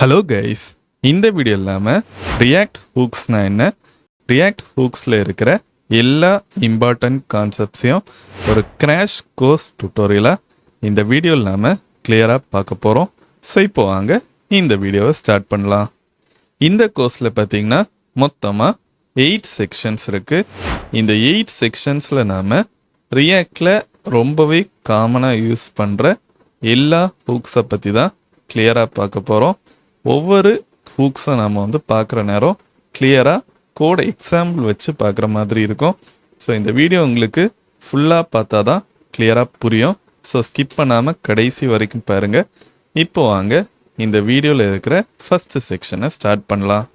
Hello guys, இந்த video இல்லாமல் react ஹூக்ஸ்னா என்ன, ரியாக்ட் ஹூக்ஸில் இருக்கிற எல்லா இம்பார்ட்டன்ட் கான்செப்ட்ஸையும் ஒரு கிராஷ் கோர்ஸ் டுட்டோரியலாக இந்த வீடியோ இல்லாமல் கிளியராக பார்க்க போகிறோம். ஸோ இப்போ வாங்க இந்த வீடியோவை ஸ்டார்ட் பண்ணலாம். இந்த கோர்ஸில் பார்த்தீங்கன்னா மொத்தமாக 8 செக்ஷன்ஸ் இருக்குது. இந்த 8 செக்ஷன்ஸில் நாம் ரியாக்டில் ரொம்பவே காமனாக யூஸ் பண்ணுற எல்லா ஹூக்ஸை பற்றி தான் கிளியராக பார்க்க போகிறோம். ஒவ்வொரு ஹூக்ஸை நம்ம பார்க்குற நேரம் கிளியராக கோட் எக்ஸாம்பிள் வச்சு பார்க்குற மாதிரி இருக்கும். ஸோ இந்த வீடியோ உங்களுக்கு ஃபுல்லாக பார்த்தா தான் கிளியராக புரியும். ஸோ ஸ்கிப் பண்ணாமல் கடைசி வரைக்கும் பாருங்கள். இப்போ வாங்க இந்த வீடியோவில் இருக்கிற ஃபஸ்ட்டு செக்ஷனை ஸ்டார்ட் பண்ணலாம்.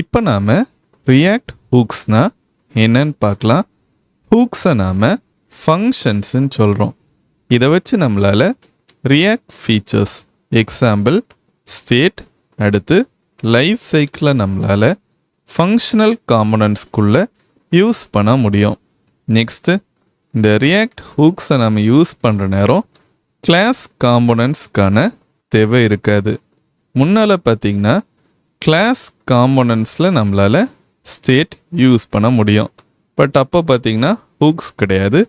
இப்போ நாம் ரியாக்ட் ஹூக்ஸ்னால் என்னன்னு பார்க்கலாம். ஹூக்ஸை நாம் ஃபங்க்ஷன்ஸ்ன்னு சொல்கிறோம். இதை வச்சு நம்மளால் ரியாக்ட் ஃபீச்சர்ஸ், எக்ஸாம்பிள் ஸ்டேட், அடுத்து லைஃப் சைக்கிளை நம்மளால் ஃபங்க்ஷனல் காம்பனன்ட்ஸ்குள்ளே யூஸ் பண்ண முடியும். நெக்ஸ்ட்டு இந்த ரியாக்ட் ஹூக்ஸை நம்ம யூஸ் பண்ணுற நேரம் கிளாஸ் காம்பனன்ட்ஸ்க்கான தேவை இருக்காது. முன்னால் பார்த்திங்கன்னா கிளாஸ் காம்பனன்ட்ஸில் நம்மளால் ஸ்டேட் யூஸ் பண்ண முடியும். பட் அப்போ பார்த்திங்கன்னா ஹூக்ஸ் கிடையாது.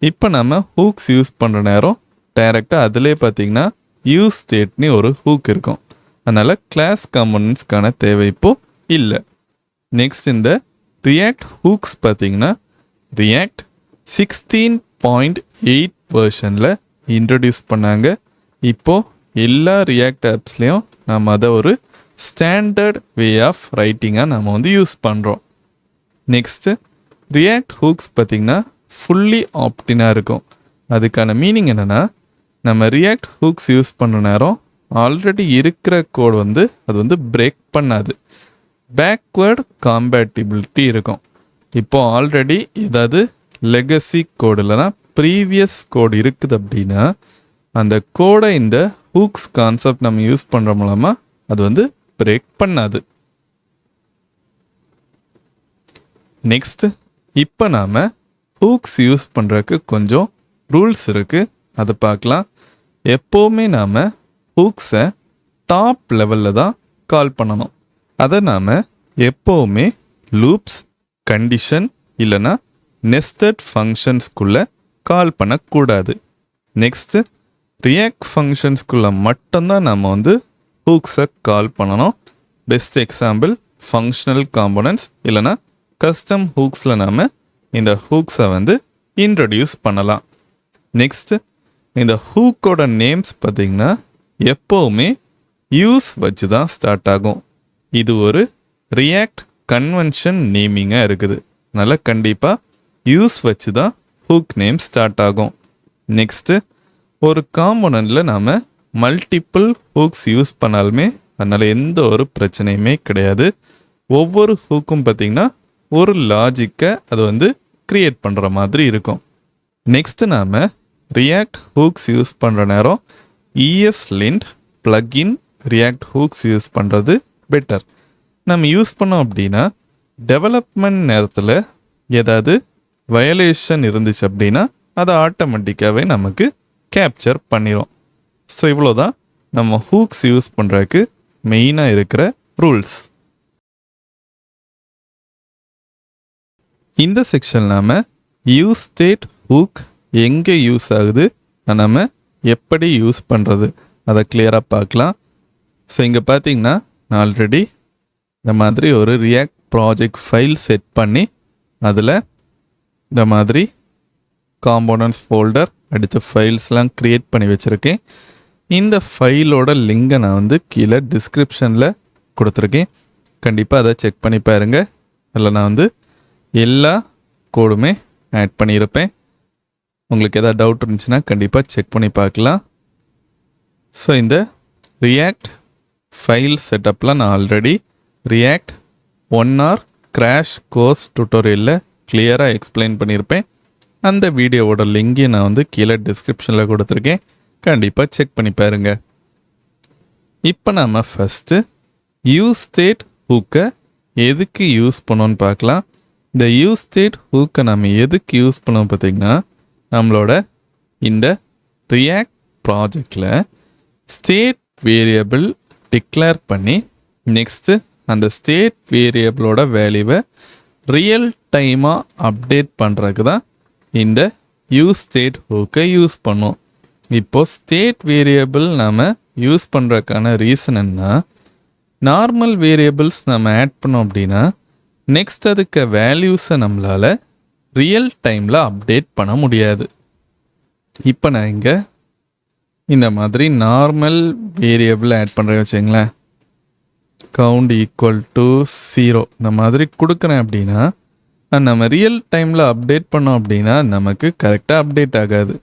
இப்போ நம்ம ஹூக்ஸ் யூஸ் பண்ணுற நேரம் டைரெக்டாக அதிலே பார்த்திங்கன்னா யூஸ் ஸ்டேட்னு ஒரு ஹூக் இருக்கும். அதனால் கிளாஸ் காம்பனன்ட்ஸ்க்கான தேவை இப்போது இல்லை. நெக்ஸ்ட் இந்த ரியாக்ட் ஹூக்ஸ் பார்த்திங்கன்னா ரியாக்ட் 16.8 வெர்ஷனில் இன்ட்ரடியூஸ் பண்ணாங்க. இப்போது எல்லா ரியாக்ட் ஆப்ஸ்லேயும் நம்ம அதை ஒரு ஸ்டாண்டர்ட் வே ஆஃப் ரைட்டிங்காக நம்ம யூஸ் பண்ணுறோம். நெக்ஸ்ட்டு ரியாக்ட் ஹூக்ஸ் பார்த்திங்கன்னா ஃபுல்லி ஆப்டினாக இருக்கும். அதுக்கான மீனிங் என்னென்னா, நம்ம ரியாக்ட் ஹூக்ஸ் யூஸ் பண்ணுற நேரம் ஆல்ரெடி இருக்கிற கோட் அது பிரேக் பண்ணாது. பேக்வேர்டு காம்பேட்டிபிலிட்டி இருக்கும். இப்போது ஆல்ரெடி ஏதாவது லெகசி கோடு இல்லைனா ப்ரீவியஸ் கோடு இருக்குது அப்படின்னா அந்த கோடை இந்த ஹூக்ஸ் கான்செப்ட் நம்ம யூஸ் பண்ணுற மூலமாக அது பிரேக் பண்ணாது. நெக்ஸ்ட்டு இப்போ நாம் ஹூக்ஸ் யூஸ் பண்ணுறதுக்கு கொஞ்சம் ரூல்ஸ் இருக்குது, அதை பார்க்கலாம். எப்போவுமே நாம் ஹூக்ஸை டாப் லெவலில் தான் கால் பண்ணணும். அதை நாம் எப்போவுமே லூப்ஸ், கண்டிஷன் இல்லைனா நெஸ்டட் ஃபங்க்ஷன்ஸ்குள்ளே கால் பண்ணக்கூடாது. நெக்ஸ்ட்டு ரியாக்ட் ஃபங்க்ஷன்ஸ்குள்ளே மட்டும்தான் நம்ம ஹூக்ஸை கால் பண்ணணும். பெஸ்ட் எக்ஸாம்பிள் ஃபங்க்ஷனல் காம்போனன்ட்ஸ் இல்லைனா கஸ்டம் ஹூக்ஸில் நாம் இந்த ஹூக்ஸை இன்ட்ரடியூஸ் பண்ணலாம். நெக்ஸ்ட்டு இந்த ஹூக்கோட நேம்ஸ் பார்த்திங்கன்னா எப்போவுமே யூஸ் வச்சு தான் ஸ்டார்ட் ஆகும். இது ஒரு ரியாக்ட் கன்வென்ஷன் நேமிங்காக இருக்குது. அதனால் கண்டிப்பாக யூஸ் வச்சு தான் ஹூக் நேம் ஸ்டார்ட் ஆகும். நெக்ஸ்ட்டு ஒரு காம்போனண்ட்டில் நாம் மல்டிப்புள் ஹூக்ஸ் யூஸ் பண்ணாலுமே அதனால் எந்த ஒரு பிரச்சனையுமே கிடையாது. ஒவ்வொரு ஹூக்கும் பார்த்திங்கன்னா ஒரு லாஜிக்கை அது க்ரியேட் பண்ணுற மாதிரி இருக்கும். நெக்ஸ்ட்டு நாம் ரியாக்ட் ஹூக்ஸ் யூஸ் பண்ணுற நேரம் ESLint plug in react hooks use பண்ணுறது பெட்டர். நம்ம யூஸ் பண்ணோம் அப்படின்னா டெவலப்மெண்ட் நேரத்தில் ஏதாவது வயலேஷன் இருந்துச்சு அப்படின்னா அதை ஆட்டோமேட்டிக்காகவே நமக்கு கேப்சர் பண்ணிடும். ஸோ இவ்வளோ தான் நம்ம ஹூக்ஸ் யூஸ் பண்ணுறதுக்கு மெயினாக இருக்கிற ரூல்ஸ். இந்த செக்ஷன் நாம் யூஸ் ஸ்டேட் ஹூக் எங்கே யூஸ் ஆகுது, நம்ம எப்படி யூஸ் பண்ணுறது அதை கிளியராக பார்க்கலாம். ஸோ இங்கே பார்த்தீங்கன்னா நான் ஆல்ரெடி இந்த மாதிரி ஒரு ரியாக்ட் ப்ராஜெக்ட் ஃபைல் செட் பண்ணி அதில் இந்த மாதிரி காம்போனன்ட்ஸ் ஃபோல்டர் அடுத்த ஃபைல்ஸ்லாம் க்ரியேட் பண்ணி வச்சுருக்கேன். இந்த ஃபைலோட லிங்கை நான் கீழே டிஸ்கிரிப்ஷனில் கொடுத்துருக்கேன். கண்டிப்பாக அதை செக் பண்ணி பாருங்க. அதில் நான் எல்லா கோடுமே ஆட் பண்ணியிருப்பேன். உங்களுக்கு எதாவது டவுட் இருந்துச்சுன்னா கண்டிப்பாக செக் பண்ணி பார்க்கலாம். ஸோ இந்த ரியாக்ட் ஃபைல் செட்டப்லாம் நான் ஆல்ரெடி ரியாக்ட் 1 கிராஷ் கோர்ஸ் டுட்டோரியலில் கிளியராக எக்ஸ்பிளைன் பண்ணியிருப்பேன். அந்த வீடியோவோட லிங்கையும் நான் கீழே டிஸ்கிரிப்ஷனில் கொடுத்துருக்கேன். கண்டிப்பாக செக் பண்ணி பாருங்க. இப்போ நாம் ஃபஸ்ட்டு யூஸ் ஸ்டேட் ஹூக்கை எதுக்கு யூஸ் பண்ணோன்னு பார்க்கலாம். இந்த யூஸ் ஸ்டேட் ஹூக்கை நம்ம எதுக்கு யூஸ் பண்ணோம் பார்த்திங்கன்னா நம்மளோட இந்த ரியாக்ட் ப்ராஜெக்டில் ஸ்டேட் வேரியபிள் டிக்ளேர் பண்ணி நெக்ஸ்ட்டு அந்த ஸ்டேட் வேரியபிளோட வேல்யூவை ரியல் டைமாக அப்டேட் பண்ணுறதுக்கு தான் இந்த யூஸ் ஸ்டேட் ஹூக்கை யூஸ் பண்ணோம். இப்போது ஸ்டேட் வேரியபிள் நம்ம யூஸ் பண்ணுறதுக்கான ரீசன் என்ன, நார்மல் வேரியபிள்ஸ் நம்ம ஆட் பண்ணோம் அப்படின்னா நெக்ஸ்ட் அதுக்கு வேல்யூஸை நம்மளால் ரியல் டைமில் அப்டேட் பண்ண முடியாது. இப்போ நான் இங்கே இந்த மாதிரி நார்மல் வேரியபிள் ஆட் பண்ணுறேன் வச்சுங்களேன், கவுண்ட் ஈக்குவல் டு 0 இந்த மாதிரி கொடுக்குறேன் அப்படின்னா நம்ம ரியல் டைமில் அப்டேட் பண்ணோம் அப்படின்னா நமக்கு கரெக்டாக அப்டேட் ஆகாது.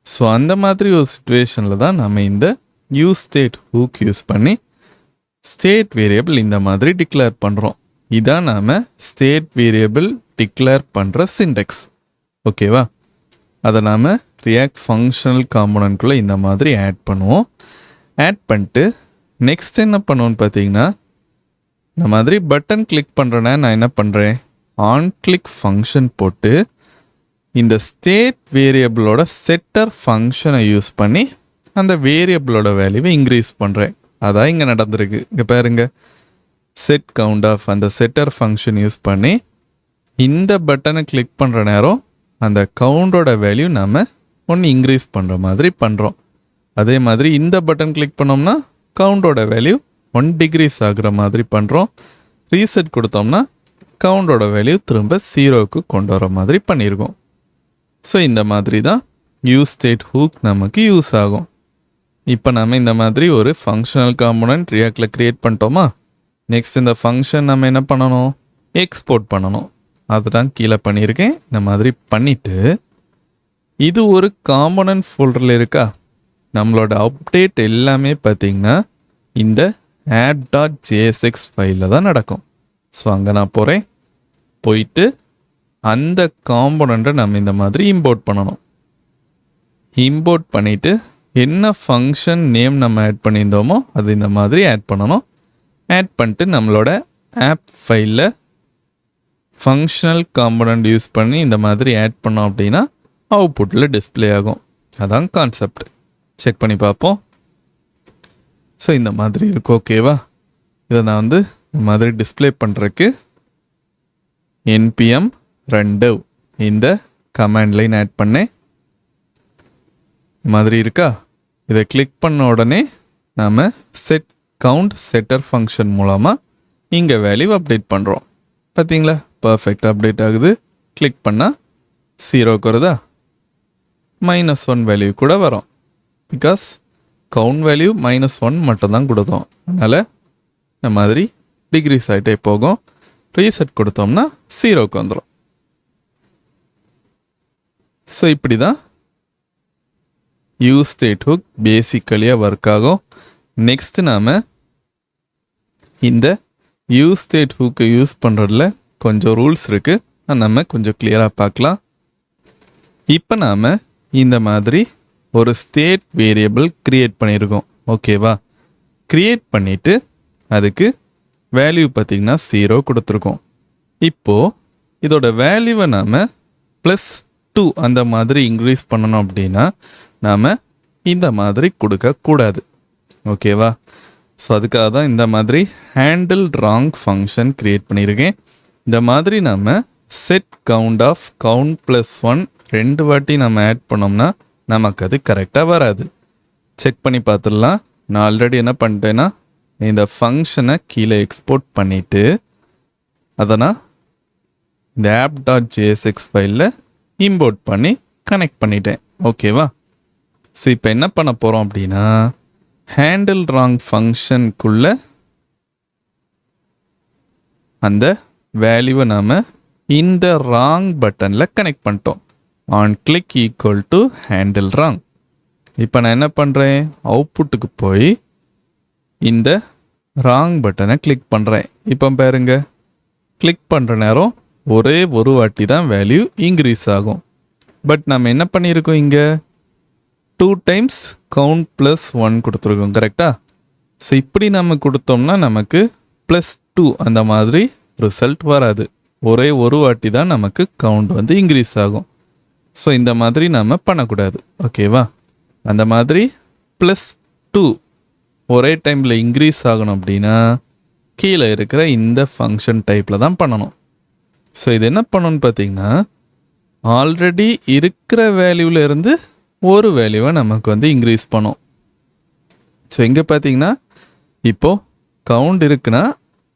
ஸோ அந்த மாதிரி ஒரு சுச்சுவேஷனில் தான் நம்ம இந்த யூஸ் ஸ்டேட் ஹூக் யூஸ் பண்ணி ஸ்டேட் வேரியபிள் இந்த மாதிரி டிக்ளேர் பண்ணுறோம். இதான் நாம் ஸ்டேட் வேரியபிள் டிக்ளேர் பண்ணுற சின்டெக்ஸ். ஓகேவா? அதை நாம் ரியாக்ட் ஃபங்க்ஷனல் காம்போனன்ட்குள்ளே இந்த மாதிரி ஆட் பண்ணுவோம். ஆட் பண்ணிட்டு நெக்ஸ்ட் என்ன பண்ணுவோன்னு பார்த்தீங்கன்னா, இந்த மாதிரி பட்டன் கிளிக் பண்ணுறேன்னா நான் என்ன பண்ணுறேன், ஆன் கிளிக் ஃபங்க்ஷன் போட்டு இந்த ஸ்டேட் வேரியபிளோட செட்டர் ஃபங்க்ஷனை யூஸ் பண்ணி அந்த வேரியபிளோட வேல்யூவை இன்க்ரீஸ் பண்ணுறேன். அதான் இங்கே நடந்திருக்கு. இங்கே பாருங்க, செட் கவுண்ட் ஆஃப் அந்த செட்டர் ஃபங்க்ஷன் யூஸ் பண்ணி இந்த பட்டனை கிளிக் பண்ணுற நேரம் அந்த கவுண்டோட வேல்யூ நம்ம ஒன்று இன்க்ரீஸ் பண்ணுற மாதிரி பண்ணுறோம். அதே மாதிரி இந்த பட்டன் கிளிக் பண்ணோம்னா கவுண்டோட வேல்யூ 1 டிக்ரீஸ் ஆகுற மாதிரி பண்ணுறோம். ரீசெட் கொடுத்தோம்னா கவுண்டோட வேல்யூ திரும்ப 0க்கு கொண்டு வர மாதிரி பண்ணியிருக்கோம். ஸோ இந்த மாதிரி தான் யூஸ் ஸ்டேட் ஹூக் நமக்கு யூஸ் ஆகும். இப்போ நம்ம இந்த மாதிரி ஒரு ஃபங்க்ஷனல் காம்போனன்ட் ரியாக்டில் க்ரியேட் பண்ணிட்டோமா, நெக்ஸ்ட் இந்த ஃபங்க்ஷன் நம்ம என்ன பண்ணணும், எக்ஸ்போர்ட் பண்ணணும். அதுதான் கீழே பண்ணியிருக்கேன். இந்த மாதிரி பண்ணிவிட்டு இது ஒரு காம்போனன்ட் ஃபோல்டரில் இருக்கா, நம்மளோட அப்டேட் எல்லாமே பார்த்திங்கன்னா இந்த app.jsx ஃபைலில் தான் நடக்கும். ஸோ அங்கே நான் போகிறேன், போயிட்டு அந்த காம்போனண்ட்டை நம்ம இந்த மாதிரி இம்போர்ட் பண்ணணும். இம்போர்ட் பண்ணிவிட்டு என்ன ஃபங்க்ஷன் நேம் நம்ம ஆட் பண்ணியிருந்தோமோ அது இந்த மாதிரி ஆட் பண்ணணும். ஆட் பண்ணிட்டு நம்மளோட ஆப் ஃபைலில் ஃபங்க்ஷனல் காம்போனண்ட் யூஸ் பண்ணி இந்த மாதிரி ஆட் பண்ணோம் அப்படின்னா அவுட்புட்டில் டிஸ்பிளே ஆகும். அதான் கான்செப்ட். செக் பண்ணி பார்ப்போம். ஸோ இந்த மாதிரி இருக்கும். ஓகேவா? இதை நான் இந்த மாதிரி டிஸ்பிளே பண்ணுறதுக்கு npm run dev இந்த கமாண்ட் லைன் ஆட் பண்ணேன். மாதிரி இருக்கா? இதை கிளிக் பண்ண உடனே நாம் செட் கவுண்ட் செட்டர் ஃபங்க்ஷன் மூலமாக இங்கே வேல்யூ அப்டேட் பண்ணுறோம். பார்த்தீங்களா? பர்ஃபெக்ட் அப்டேட் ஆகுது. கிளிக் பண்ணால் 0க்கு வருதா, -1 வேல்யூ கூட வரும். பிகாஸ் கவுண்ட் வேல்யூ -1 மட்டும் தான் கொடுத்தோம். அதனால் இந்த மாதிரி டிக்ரீஸ் ஆகிட்டே போகும். ரீசெட் கொடுத்தோம்னா 0க்கு வந்துடும். ஸோ இப்படி தான் யூஸ் ஸ்டேட் ஹுக் பேசிக்கலியாக ஒர்க் ஆகும். நெக்ஸ்ட் நாம் இந்த யூஸ் ஸ்டேட் ஹுக்கை யூஸ் பண்ணுறதுல கொஞ்சம் ரூல்ஸ் இருக்குது. நம்ம கொஞ்சம் கிளியராக பார்க்கலாம். இப்போ நாம் இந்த மாதிரி ஒரு ஸ்டேட் வேரியபிள் க்ரியேட் பண்ணியிருக்கோம். ஓகேவா? க்ரியேட் பண்ணிவிட்டு அதுக்கு வேல்யூ பார்த்திங்கன்னா 0 கொடுத்துருக்கோம். இப்போது இதோட வேல்யூவை நாம் +2 அந்த மாதிரி இன்க்ரீஸ் பண்ணணும் அப்படின்னா நாம் இந்த மாதிரி கொடுக்கக்கூடாது. ஓகேவா? ஸோ அதுக்காக தான் இந்த மாதிரி ஹேண்டில் ராங் ஃபங்க்ஷன் க்ரியேட் பண்ணியிருக்கேன். இந்த மாதிரி நம்ம செட் கவுண்ட் ஆஃப் கவுண்ட் +1 2 வாட்டி நம்ம ஆட் பண்ணோம்னா நமக்கு அது கரெக்டாக வராது. செக் பண்ணி பார்த்துடலாம். நான் ஆல்ரெடி என்ன பண்ணிட்டேன்னா இந்த ஃபங்க்ஷனை கீழே எக்ஸ்போர்ட் பண்ணிவிட்டு அதை நான் இந்த app.jsx ஃபைலில் இம்போர்ட் பண்ணி கனெக்ட் பண்ணிட்டேன். ஓகேவா? ஸோ இப்போ என்ன பண்ண போகிறோம் அப்படின்னா ஹேண்டில் ராங் ஃபங்க்ஷனுக்குள்ளே அந்த வேல்யூவை நாம் இந்த ராங் பட்டனில் கனெக்ட் பண்ணிட்டோம். On click equal to handle wrong. இப்போ நான் என்ன பண்ணுறேன், அவுட்புட்டுக்கு போய் இந்த ராங் பட்டனை கிளிக் பண்ணுறேன். இப்போ பாருங்க, கிளிக் பண்ணுற நேரம் ஒரே ஒரு வாட்டி தான் வேல்யூ இன்க்ரீஸ் ஆகும். பட் நம்ம என்ன பண்ணியிருக்கோம், இங்கே 2 டைம்ஸ் கவுண்ட் +1 கொடுத்துருக்கோம். கரெக்டாக? ஸோ இப்படி நம்ம கொடுத்தோம்னா நமக்கு +2 அந்த மாதிரி ரிசல்ட் வராது. ஒரே ஒரு வாட்டி தான் நமக்கு கவுண்ட் இன்க்ரீஸ் ஆகும். ஸோ இந்த மாதிரி நம்ம பண்ணக்கூடாது. ஓகேவா? அந்த மாதிரி ப்ளஸ் 2 ஒரே டைமில் இன்க்ரீஸ் ஆகணும் அப்படின்னா கீழே இருக்கிற இந்த ஃபங்க்ஷன் டைப்பில் தான் பண்ணணும். ஸோ இது என்ன பண்ணணும்னு பார்த்தீங்கன்னா ஆல்ரெடி இருக்கிற வேல்யூவில் இருந்து ஒரு வேல்யூவை நமக்கு வந்து இன்க்ரீஸ் பண்ணும். ஸோ இங்கே பார்த்தீங்கன்னா இப்போது கவுண்ட் இருக்குன்னா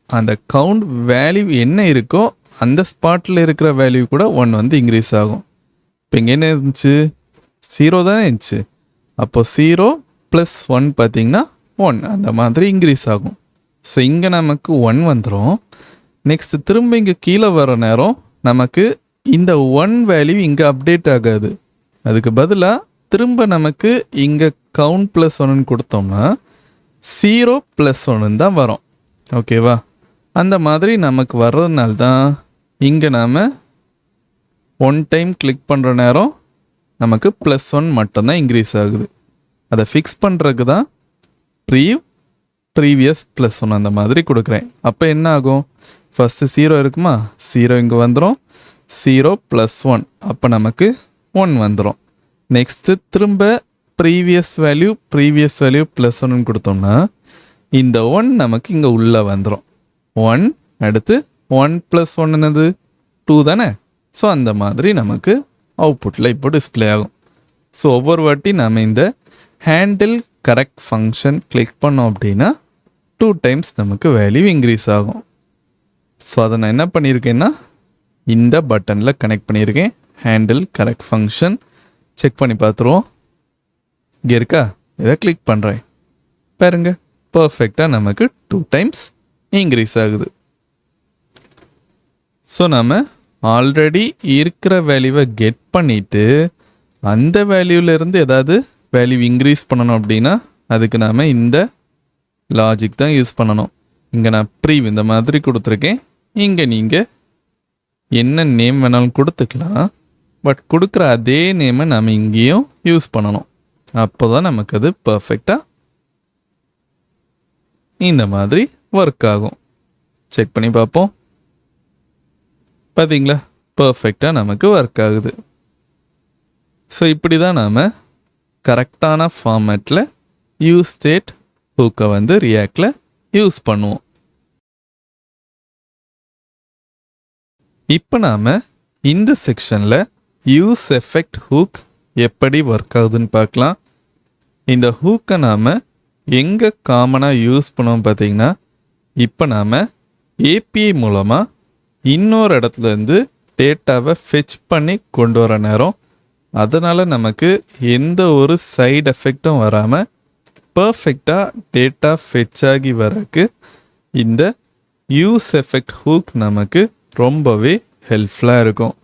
அந்த கவுண்ட் வேல்யூ என்ன இருக்கோ அந்த ஸ்பாட்டில் இருக்கிற வேல்யூ கூட 1 வந்து இன்க்ரீஸ் ஆகும். இப்போ இங்கே என்ன இருந்துச்சு, 0 தானே இருந்துச்சு. அப்போ 0 + 1 பார்த்தீங்கன்னா 1 அந்த மாதிரி இன்க்ரீஸ் ஆகும். ஸோ இங்கே நமக்கு 1 வந்துடும். நெக்ஸ்ட் திரும்ப இங்கே கீழே வர நேரம் நமக்கு இந்த 1 வேல்யூ இங்கே அப்டேட் ஆகாது. அதுக்கு பதிலாக திரும்ப நமக்கு இங்கே கவுண்ட் +1 கொடுத்தோம்னா 0 + 1 தான் வரும். ஓகேவா? அந்த மாதிரி நமக்கு வர்றதுனால தான் இங்கே நாம் 1 டைம் கிளிக் பண்ணுற நேரம் நமக்கு +1 மட்டும்தான் இன்க்ரீஸ் ஆகுது. அதை ஃபிக்ஸ் பண்ணுறதுக்கு தான் ப்ரீவியஸ் +1 அந்த மாதிரி கொடுக்குறேன். அப்போ என்ன ஆகும், ஃபஸ்ட்டு 0 இருக்குமா, 0 இங்கே வந்துடும், 0 + 1 அப்போ நமக்கு 1 வந்துடும். நெக்ஸ்ட்டு திரும்ப ப்ரீவியஸ் வேல்யூ +1 கொடுத்தோம்னா இந்த 1 நமக்கு இங்கே உள்ளே வந்துடும். 1 அடுத்து 1 + 1 என்னது 2 தானே. ஸோ அந்த மாதிரி நமக்கு அவுட்புட்டில் இப்போ டிஸ்பிளே ஆகும். ஸோ ஒவ்வொரு வாட்டி நம்ம இந்த ஹேண்டில் கரெக்ட் ஃபங்க்ஷன் கிளிக் பண்ணோம் அப்படின்னா 2 டைம்ஸ் நமக்கு வேல்யூ இன்க்ரீஸ் ஆகும். ஸோ அதை நான் என்ன பண்ணியிருக்கேன்னா இந்த பட்டனில் கனெக்ட் பண்ணியிருக்கேன். ஹேண்டில் கரெக்ட் ஃபங்க்ஷன் செக் பண்ணி பார்த்துருவோம். இங்கே இருக்கா, இதை கிளிக் பண்ணுறேன் பாருங்க, பர்ஃபெக்டாக நமக்கு 2 டைம்ஸ் இன்க்ரீஸ் ஆகுது. ஸோ நம்ம ஆல்ரெடி இருக்கிற வேல்யூவை கெட் பண்ணிவிட்டு அந்த வேல்யூவிலேருந்து ஏதாவது வேல்யூ இன்க்ரீஸ் பண்ணணும் அப்படின்னா அதுக்கு நாம் இந்த லாஜிக் தான் யூஸ் பண்ணணும். இங்கே நான் ப்ரீவ் இந்த மாதிரி கொடுத்துருக்கேன். இங்கே நீங்கள் என்ன நேம் வேணாலும் கொடுத்துக்கலாம். பட் கொடுக்குற அதே நேமை நம்ம இங்கேயும் யூஸ் பண்ணணும். அப்போ தான் நமக்கு அது பர்ஃபெக்டாக இந்த மாதிரி ஒர்க் ஆகும். செக் பண்ணி பார்ப்போம். பார்த்தீங்களா, பர்ஃபெக்டாக நமக்கு ஒர்க் ஆகுது. ஸோ இப்படி தான் நாம் கரெக்டான ஃபார்மேட்டில் யூஸ் ஸ்டேட் ஹூக்கை வந்து ரியாக்டில் யூஸ் பண்ணுவோம். இப்போ நாம் இந்த செக்ஷனில் யூஸ் எஃபெக்ட் ஹூக் எப்படி ஒர்க் ஆகுதுன்னு பார்க்கலாம். இந்த ஹூக்கை நாம் எங்கே காமனாக யூஸ் பண்ணுவோம் பார்த்தீங்கன்னா, இப்போ நாம் ஏபிஐ மூலமாக இன்னொரு இடத்துலேருந்து டேட்டாவை ஃபெச் பண்ணி கொண்டு வர நேரம் அதனால் நமக்கு எந்த ஒரு சைடு எஃபெக்டும் வராமல் பர்ஃபெக்டாக டேட்டா ஃபெச் ஆகி வரக்கு இந்த யூஸ் எஃபெக்ட் ஹூக் நமக்கு ரொம்பவே ஹெல்ப்ஃபுல்லாக இருக்கும்.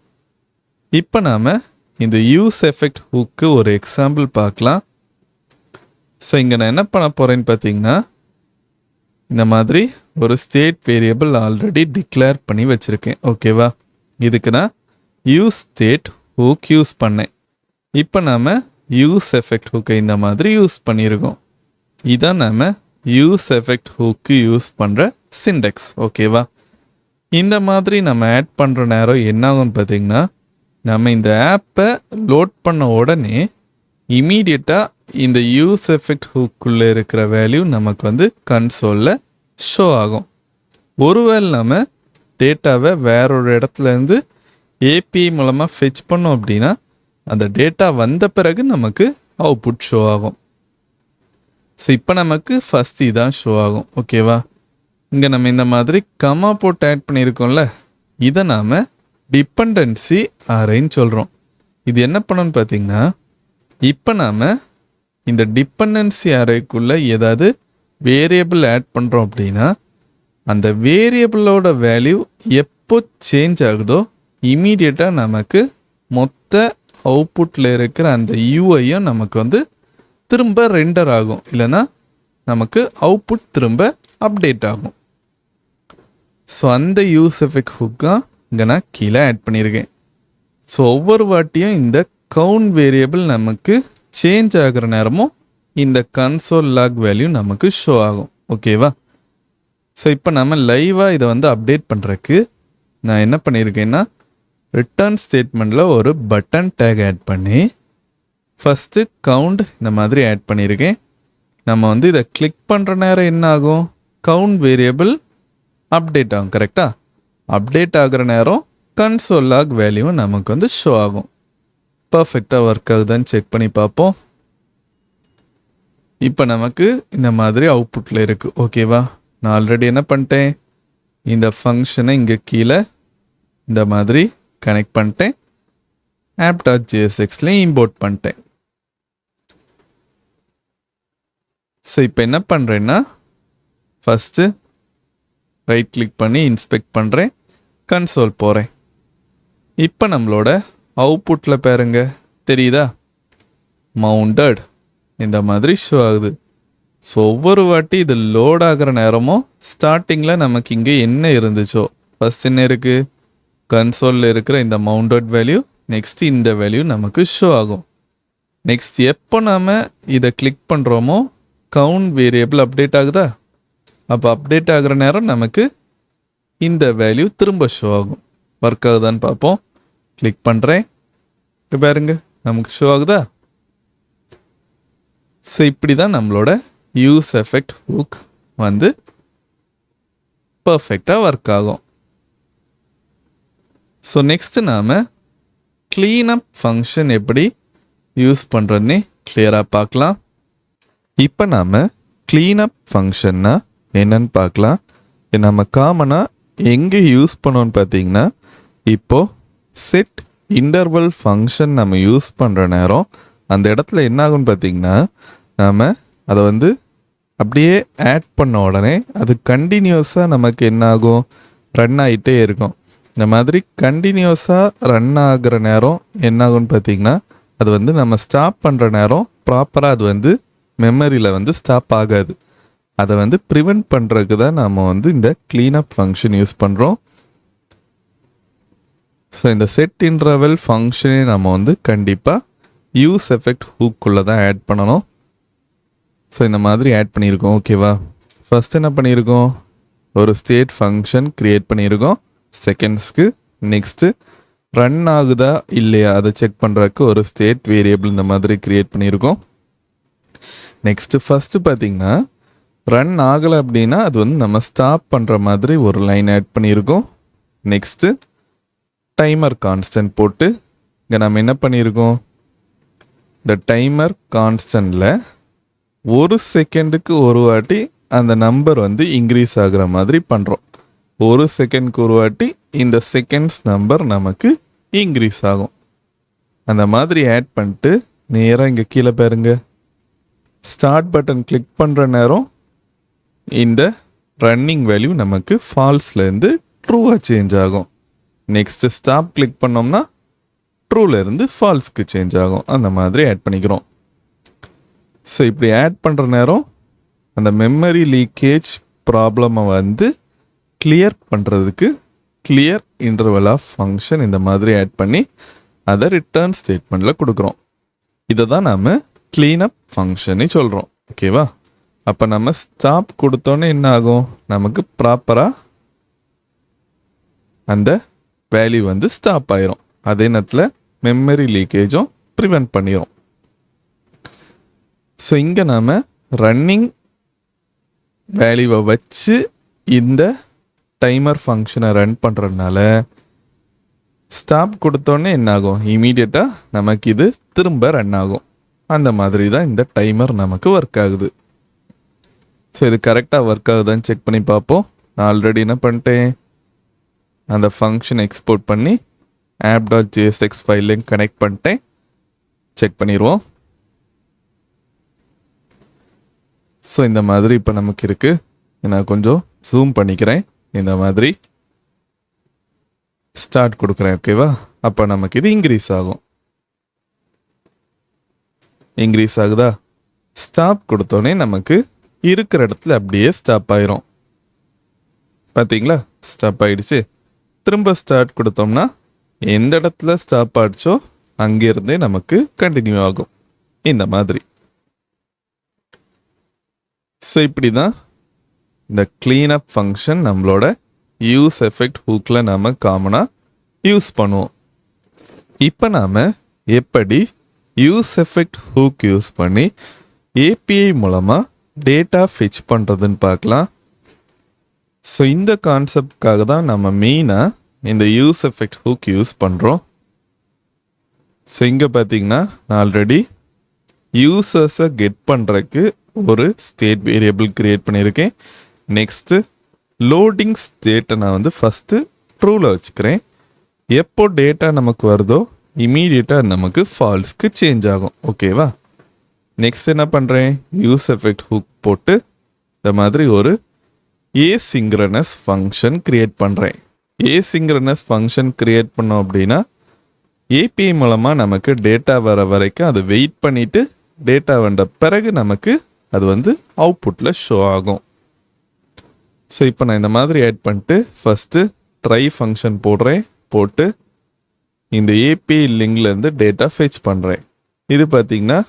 இப்போ நாம் இந்த யூஸ் எஃபெக்ட் ஹூக்கு ஒரு எக்ஸாம்பிள் பார்க்கலாம். ஸோ இங்கே நான் என்ன பண்ண போகிறேன்னு பார்த்தீங்கன்னா, இந்த மாதிரி ஒரு ஸ்டேட் வேரியபிள் ஆல்ரெடி டிக்ளேர் பண்ணி வச்சுருக்கேன். ஓகேவா? இதுக்கு நான் யூஸ் ஸ்டேட் ஹூக் யூஸ் பண்ணேன். இப்போ நாம் யூஸ் எஃபெக்ட் ஹூக்கை இந்த மாதிரி யூஸ் பண்ணியிருக்கோம். இதான் நாம் யூஸ் எஃபெக்ட் ஹூக்கு யூஸ் பண்ணுற சிண்டெக்ஸ். ஓகேவா? இந்த மாதிரி நம்ம ஆட் பண்ணுற நேரம் என்ன ஆகும்னு பார்த்தீங்கன்னா, நம்ம இந்த ஆப்பை லோட் பண்ண உடனே இமீடியட்டாக இந்த யூஸ் எஃபெக்ட் ஹூக்குள்ளே இருக்கிற வேல்யூ நமக்கு வந்து கன்சோலில் ஷோ ஆகும். ஒருவேளை நம்ம டேட்டாவை வேறொரு இடத்துலேருந்து ஏபிஐ மூலமாக ஃபெச் பண்ணோம் அப்படின்னா அந்த டேட்டா வந்த பிறகு நமக்கு அவுட்புட் ஷோ ஆகும். ஸோ இப்போ நமக்கு ஃபஸ்ட் இதான் ஷோ ஆகும். ஓகேவா? இங்கே நம்ம இந்த மாதிரி கமா போட்டு ஆட் பண்ணியிருக்கோம்ல, இதை நாம் டிபெண்டன்சி அரேன்னு சொல்கிறோம். இது என்ன பண்ணணும்னு பார்த்தீங்கன்னா, இப்போ நாம் இந்த டிபெண்டன்சி அரேக்குள்ளே ஏதாவது வேரியபிள் ஆட் பண்ணுறோம் அப்படின்னா அந்த வேரியபிளோட வேல்யூ எப்போ சேஞ்ச் ஆகுதோ இமீடியட்டாக நமக்கு மொத்த அவுட்புட்டில் இருக்கிற அந்த யூஐயும் நமக்கு வந்து திரும்ப ரெண்டர் ஆகும். இல்லைன்னா நமக்கு அவுட்புட் திரும்ப அப்டேட் ஆகும். ஸோ அந்த யூஸ் எஃபெக்ட் ஹுக்காக இங்கே நான் கீழே ஆட் பண்ணியிருக்கேன். ஸோ ஒவ்வொரு வாட்டியும் இந்த கவுண்ட் வேரியபிள் நமக்கு சேஞ்ச் ஆகிற நேரமும் இந்த கன்சோல் லாக் வேல்யூ நமக்கு ஷோ ஆகும். ஓகேவா? ஸோ இப்போ நம்ம லைவாக இதை வந்து அப்டேட் பண்ணுறதுக்கு நான் என்ன பண்ணியிருக்கேன்னா, ரிட்டர்ன் ஸ்டேட்மெண்ட்டில் ஒரு பட்டன் டேக் ஆட் பண்ணி ஃபஸ்ட்டு கவுண்ட் இந்த மாதிரி ஆட் பண்ணியிருக்கேன். நம்ம வந்து இதை கிளிக் பண்ணுற நேரம் என்ன ஆகும்? கவுண்ட் வேரியபிள் அப்டேட் ஆகும். கரெக்டாக அப்டேட் ஆகிற நேரம் கன்சோல் லாக் வேல்யூ நமக்கு வந்து ஷோ ஆகும். பர்ஃபெக்டாக ஒர்க் ஆகுதான்னு செக் பண்ணி பார்ப்போம். இப்போ நமக்கு இந்த மாதிரி அவுட்புட்டில் இருக்குது. ஓகேவா? நான் ஆல்ரெடி என்ன பண்ணிட்டேன், இந்த ஃபங்க்ஷனை இங்கே கீழே இந்த மாதிரி கனெக்ட் பண்ணிட்டேன். app.jsxலேயும் இம்போர்ட் பண்ணிட்டேன். ஸோ இப்போ என்ன பண்ணுறேன்னா, ஃபஸ்ட்டு ரைட் கிளிக் பண்ணி இன்ஸ்பெக்ட் பண்ணுறேன், கன்சோல் போகிறேன். இப்போ நம்மளோட அவுட்புட்டில் பாருங்க, தெரியுதா? மவுண்டட் இந்த மாதிரி ஷோ ஆகுது. ஸோ ஒவ்வொரு வாட்டி இது லோட் ஆகிற நேரமும் ஸ்டார்டிங்கில் நமக்கு இங்கே என்ன இருந்துச்சோ, ஃபஸ்ட் என்ன இருக்குது, கன்சோலில் இருக்கிற இந்த மவுண்டட் வேல்யூ, நெக்ஸ்ட் இந்த வேல்யூ நமக்கு ஷோ ஆகும். நெக்ஸ்ட் எப்போ நாம் இதை கிளிக் பண்ணுறோமோ கவுண்ட் வேரியபிள் அப்டேட் ஆகுதா? அப்போ அப்டேட் ஆகிற நேரம் நமக்கு இந்த வேல்யூ திரும்ப ஷோ ஆகும். ஒர்க் ஆகுதான்னு பார்ப்போம். கிளிக் பண்ணுறேன், பாருங்க நமக்கு ஷோ ஆகுதா? ஸோ இப்படி தான் நம்மளோட யூஸ் எஃபெக்ட் ஹூக் வந்து பர்ஃபெக்டாக ஒர்க் ஆகும். ஸோ நெக்ஸ்ட்டு நாம் க்ளீனப் ஃபங்க்ஷன் எப்படி யூஸ் பண்ணுறதுன்னே கிளியராக பார்க்கலாம். இப்போ நாம் க்ளீனப் ஃபங்க்ஷன்னா என்னன்னு பார்க்கலாம். நம்ம காமனாக எங்கே யூஸ் பண்ணோன்னு பார்த்தீங்கன்னா, இப்போது செட் இன்டர்வல் ஃபங்க்ஷன் நம்ம யூஸ் பண்ணுற நேரம் அந்த இடத்துல என்ன ஆகும்னு பார்த்தீங்கன்னா, நாம் அதை வந்து அப்படியே ஆட் பண்ண உடனே அது கண்டினியூஸாக நமக்கு என்ன ஆகும், ரன் ஆகிட்டே இருக்கும். இந்த மாதிரி கண்டினியூஸாக ரன் ஆகிற நேரம் என்ன ஆகும்னு பார்த்தீங்கன்னா, அது வந்து நம்ம ஸ்டாப் பண்ணுற நேரம் ப்ராப்பராக அது வந்து மெமரியில் வந்து ஸ்டாப் ஆகாது. அதை வந்து ப்ரிவெண்ட் பண்ணுறதுக்கு தான் நம்ம வந்து இந்த க்ளீனப் ஃபங்க்ஷன் யூஸ் பண்ணுறோம். ஸோ இந்த செட் இன்டர்வல் ஃபங்க்ஷனே நம்ம வந்து கண்டிப்பாக யூஸ் எஃபெக்ட் ஹூக்குள்ளே தான் ஆட் பண்ணணும். ஸோ இந்த மாதிரி ஆட் பண்ணியிருக்கோம். ஓகேவா? ஃபஸ்ட் என்ன பண்ணியிருக்கோம், ஒரு ஸ்டேட் ஃபங்க்ஷன் க்ரியேட் பண்ணியிருக்கோம் செகண்ட்ஸ்க்கு. நெக்ஸ்ட்டு ரன் ஆகுதா இல்லையா அதை செக் பண்ணுறதுக்கு ஒரு ஸ்டேட் வேரியபிள் இந்த மாதிரி க்ரியேட் பண்ணியிருக்கோம். நெக்ஸ்ட்டு ஃபஸ்ட்டு பார்த்திங்கன்னா, ரன் ஆகலை அப்படின்னா அது வந்து நம்ம ஸ்டாப் பண்ணுற மாதிரி ஒரு லைன் ஆட் பண்ணியிருக்கோம். நெக்ஸ்ட்டு டைமர் கான்ஸ்டன்ட் போட்டு இங்கே நம்ம என்ன பண்ணியிருக்கோம், இந்த டைமர் கான்ஸ்டன்டில் ஒரு செகண்டுக்கு ஒரு வாட்டி அந்த நம்பர் வந்து இன்க்ரீஸ் ஆகுற மாதிரி பண்ணுறோம். ஒரு செகண்ட்க்கு ஒரு வாட்டி இந்த செகண்ட்ஸ் நம்பர் நமக்கு இன்க்ரீஸ் ஆகும். அந்த மாதிரி ஆட் பண்ணிட்டு நேராக இங்கே கீழே பாருங்க, ஸ்டார்ட் பட்டன் கிளிக் பண்ணுற நேரம் இந்த ரன்னிங் வேல்யூ நமக்கு ஃபால்ஸ்லேருந்து ட்ரூவாக சேஞ்ச் ஆகும். நெக்ஸ்ட்டு ஸ்டாப் கிளிக் பண்ணோம்னா ட்ரூலேருந்து ஃபால்ஸ்க்கு சேஞ்ச் ஆகும். அந்த மாதிரி ஆட் பண்ணிக்கிறோம். ஸோ இப்படி ஆட் பண்ணுற நேரம் அந்த மெமரி லீக்கேஜ் ப்ராப்ளமை வந்து கிளியர் பண்ணுறதுக்கு கிளியர் இன்டர்வல் ஆஃப் ஃபங்க்ஷன் இந்த மாதிரி ஆட் பண்ணி அதை ரிட்டர்ன் ஸ்டேட்மெண்ட்டில் கொடுக்குறோம். இதை தான் நாம் க்ளீனப் ஃபங்க்ஷனே சொல்கிறோம். ஓகேவா? அப்போ நம்ம ஸ்டாப் கொடுத்தோன்னே என்ன ஆகும், நமக்கு ப்ராப்பராக அந்த வேல்யூ வந்து ஸ்டாப் ஆயிரும். அதே நேரத்தில் மெமரி லீக்கேஜும் ப்ரிவெண்ட் பண்ணிடும். ஸோ இங்கே நாம் ரன்னிங் வேல்யூவை வச்சு இந்த டைமர் ஃபங்க்ஷனை ரன் பண்ணுறதுனால ஸ்டாப் கொடுத்தோன்னே என்ன ஆகும், இமீடியட்டாக நமக்கு இது திரும்ப ரன் ஆகும். அந்த மாதிரி தான் இந்த டைமர் நமக்கு ஒர்க் ஆகுது. ஸோ இது கரெக்டாக ஒர்க் ஆகுதான்னு செக் பண்ணி பார்ப்போம். நான் ஆல்ரெடி என்ன பண்ணிட்டேன், அந்த ஃபங்க்ஷன் எக்ஸ்போர்ட் பண்ணி app.jsx ஃபைல்லையும் கனெக்ட் பண்ணிட்டேன். செக் பண்ணிடுவோம். ஸோ இந்த மாதிரி இப்போ நமக்கு இருக்குது. நான் கொஞ்சம் ஜூம் பண்ணிக்கிறேன். இந்த மாதிரி ஸ்டார்ட் கொடுக்குறேன். ஓகேவா? அப்போ நமக்கு இது இன்க்ரீஸ் ஆகும். இன்க்ரீஸ் ஆகுதா? ஸ்டாப் கொடுத்தோன்னே நமக்கு இருக்கிற இடத்துல அப்படியே ஸ்டாப் ஆயிரும். பார்த்தீங்களா? ஸ்டாப் ஆயிடுச்சு. திரும்ப ஸ்டார்ட் கொடுத்தோம்னா எந்த இடத்துல ஸ்டாப் ஆகிடுச்சோ அங்கேருந்தே நமக்கு கண்டினியூ ஆகும். இந்த மாதிரி. ஸோ இப்படி தான் இந்த க்ளீனப் ஃபங்க்ஷன் நம்மளோட யூஸ் எஃபெக்ட் ஹூக்கில் நாம் காமனாக யூஸ் பண்ணுவோம். இப்போ நாம் எப்படி யூஸ் எஃபெக்ட் ஹூக் யூஸ் பண்ணி ஏபிஐ மூலமாக டேட்டா ஃபெச் பண்ணுறதுன்னு பார்க்கலாம். ஸோ இந்த கான்செப்ட்காக தான் நம்ம மெயினாக இந்த யூஸ் எஃபெக்ட் ஹூக் யூஸ் பண்ணுறோம். ஸோ இங்கே பார்த்தீங்கன்னா நான் ஆல்ரெடி யூசர்ஸை கெட் பண்ணுறதுக்கு ஒரு ஸ்டேட் வேரியபிள் க்ரியேட் பண்ணியிருக்கேன். நெக்ஸ்ட்டு லோடிங் ஸ்டேட்டை நான் வந்து ஃபஸ்ட்டு ட்ரூவில் வச்சுக்கிறேன். எப்போ டேட்டா நமக்கு வருதோ இமீடியட்டாக நமக்கு ஃபால்ஸ்க்கு சேஞ்ச் ஆகும். ஓகேவா? நெக்ஸ்ட் என்ன பண்ணுறேன், யூஸ் எஃபெக்ட் ஹூக் போட்டு இந்த மாதிரி ஒரு ஏசிங்க்ரனஸ் ஃபங்க்ஷன் க்ரியேட் பண்ணுறேன். ஏசிங்க்ரனஸ் ஃபங்க்ஷன் க்ரியேட் பண்ணோம் அப்படின்னா ஏபிஐ மூலமாக நமக்கு டேட்டா வர வரைக்கும் அது வெயிட் பண்ணிவிட்டு டேட்டா வந்த பிறகு நமக்கு அது வந்து அவுட்புட்டில் ஷோ ஆகும். ஸோ இப்போ நான் இந்த மாதிரி ஆட் பண்ணிட்டு ஃபஸ்ட்டு ட்ரை ஃபங்க்ஷன் போட்டு இந்த ஏபிஐ லிங்க்லேருந்து டேட்டா ஃபெச் பண்ணுறேன். இது பார்த்திங்கன்னா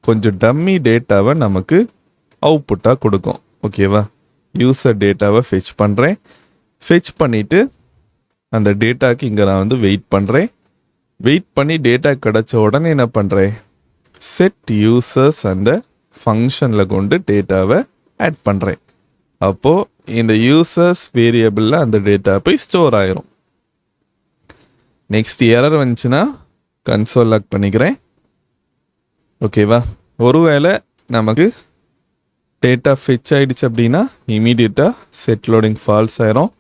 கொஞ்சம் டம்மி டேட்டாவை நமக்கு அவுட்புட்டாக கொடுக்கும். ஓகேவா? யூசர் டேட்டாவை ஃபெச் பண்ணுறேன். ஃபெச் பண்ணிவிட்டு அந்த டேட்டாக்கு இங்கே நான் வந்து வெயிட் பண்ணுறேன். வெயிட் பண்ணி டேட்டா கிடச்ச உடனே என்ன பண்ணுறேன், செட் யூசர்ஸ் அந்த ஃபங்க்ஷனில் கொண்டு டேட்டாவை ஆட் பண்ணுறேன். அப்போது இந்த யூசர்ஸ் வேரியபிளில் அந்த டேட்டா போய் ஸ்டோர் ஆயிரும். நெக்ஸ்ட் எரர் வந்துச்சுன்னா கன்சோல் லாக் பண்ணிக்கிறேன். ஓகேவா? ஒருவேளை நமக்கு டேட்டா ஃபெச் ஆகிடுச்சு அப்படின்னா இமீடியட்டாக செட் லோடிங் ஃபால்ஸ் ஆயிரும்.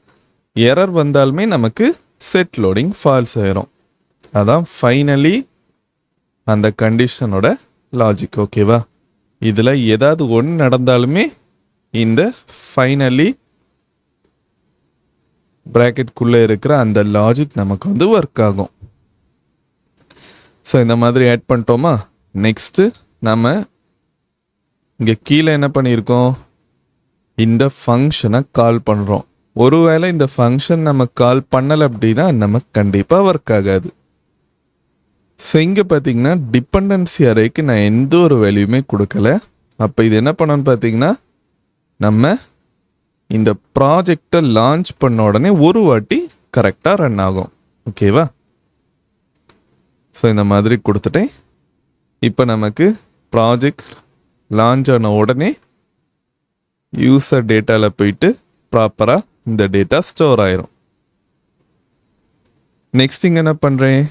எரர் வந்தாலுமே நமக்கு செட் லோடிங் ஃபால்ஸ் ஆயிரும். அதான் ஃபைனலி அந்த கண்டிஷனோட லாஜிக். ஓகேவா? இதில் ஏதாவது ஒன்று நடந்தாலுமே இந்த ஃபைனலி ப்ராக்கெட்குள்ளே இருக்கிற அந்த லாஜிக் நமக்கு வந்து ஒர்க் ஆகும். ஸோ இந்த மாதிரி ஆட் பண்ணிட்டோமா? நெக்ஸ்ட்டு நம்ம இங்கே கீழே என்ன பண்ணியிருக்கோம், இந்த ஃபங்க்ஷனை கால் பண்ணுறோம். ஒருவேளை இந்த ஃபங்க்ஷன் நம்ம கால் பண்ணலை அப்படின்னா நமக்கு கண்டிப்பாக ஒர்க் ஆகாது. ஸோ இங்கே பார்த்தீங்கன்னா டிபெண்டன்சி அரேக்கு நான் எந்த ஒரு வேல்யூமே கொடுக்கல. அப்போ இது என்ன பண்ணணும்னு பார்த்தீங்கன்னா நம்ம இந்த ப்ராஜெக்டை லான்ச் பண்ண உடனே ஒரு வாட்டி கரெக்டாக ரன் ஆகும். ஓகேவா? ஸோ இந்த மாதிரி கொடுத்துட்டேன். இப்போ நமக்கு ப்ராஜெக்ட் லான்ச் ஆன உடனே யூசர் டேட்டாவில் போயிட்டு ப்ராப்பராக இந்த டேட்டா ஸ்டோர் ஆயிரும். நெக்ஸ்ட் இங்கே என்ன பண்ணுறேன்,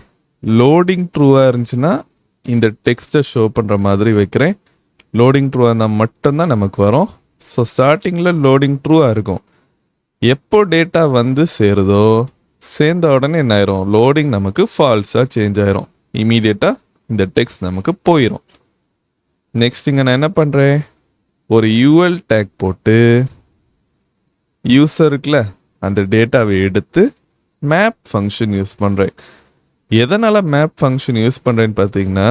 லோடிங் ட்ரூவாக இருந்துச்சுன்னா இந்த டெக்ஸ்ட்டை ஷோ பண்ணுற மாதிரி வைக்கிறேன். லோடிங் ட்ரூவாக இருந்தால் மட்டும்தான் நமக்கு வரும். ஸோ ஸ்டார்டிங்கில் லோடிங் ட்ரூவாக இருக்கும். எப்போ டேட்டா வந்து சேருதோ சேர்ந்த உடனே என்ன ஆயிரும், லோடிங் நமக்கு ஃபால்ஸாக சேஞ்ச் ஆயிரும். இமீடியட்டாக இந்த டெக்ஸ்ட் நமக்கு போயிடும். நெக்ஸ்ட் இங்கே நான் என்ன பண்ணுறேன், ஒரு யூஎல் டேக் போட்டு யூசருக்குல அந்த டேட்டாவை எடுத்து மேப் ஃபங்க்ஷன் யூஸ் பண்ணுறேன். எதனால் மேப் ஃபங்க்ஷன் யூஸ் பண்ணுறேன்னு பார்த்தீங்கன்னா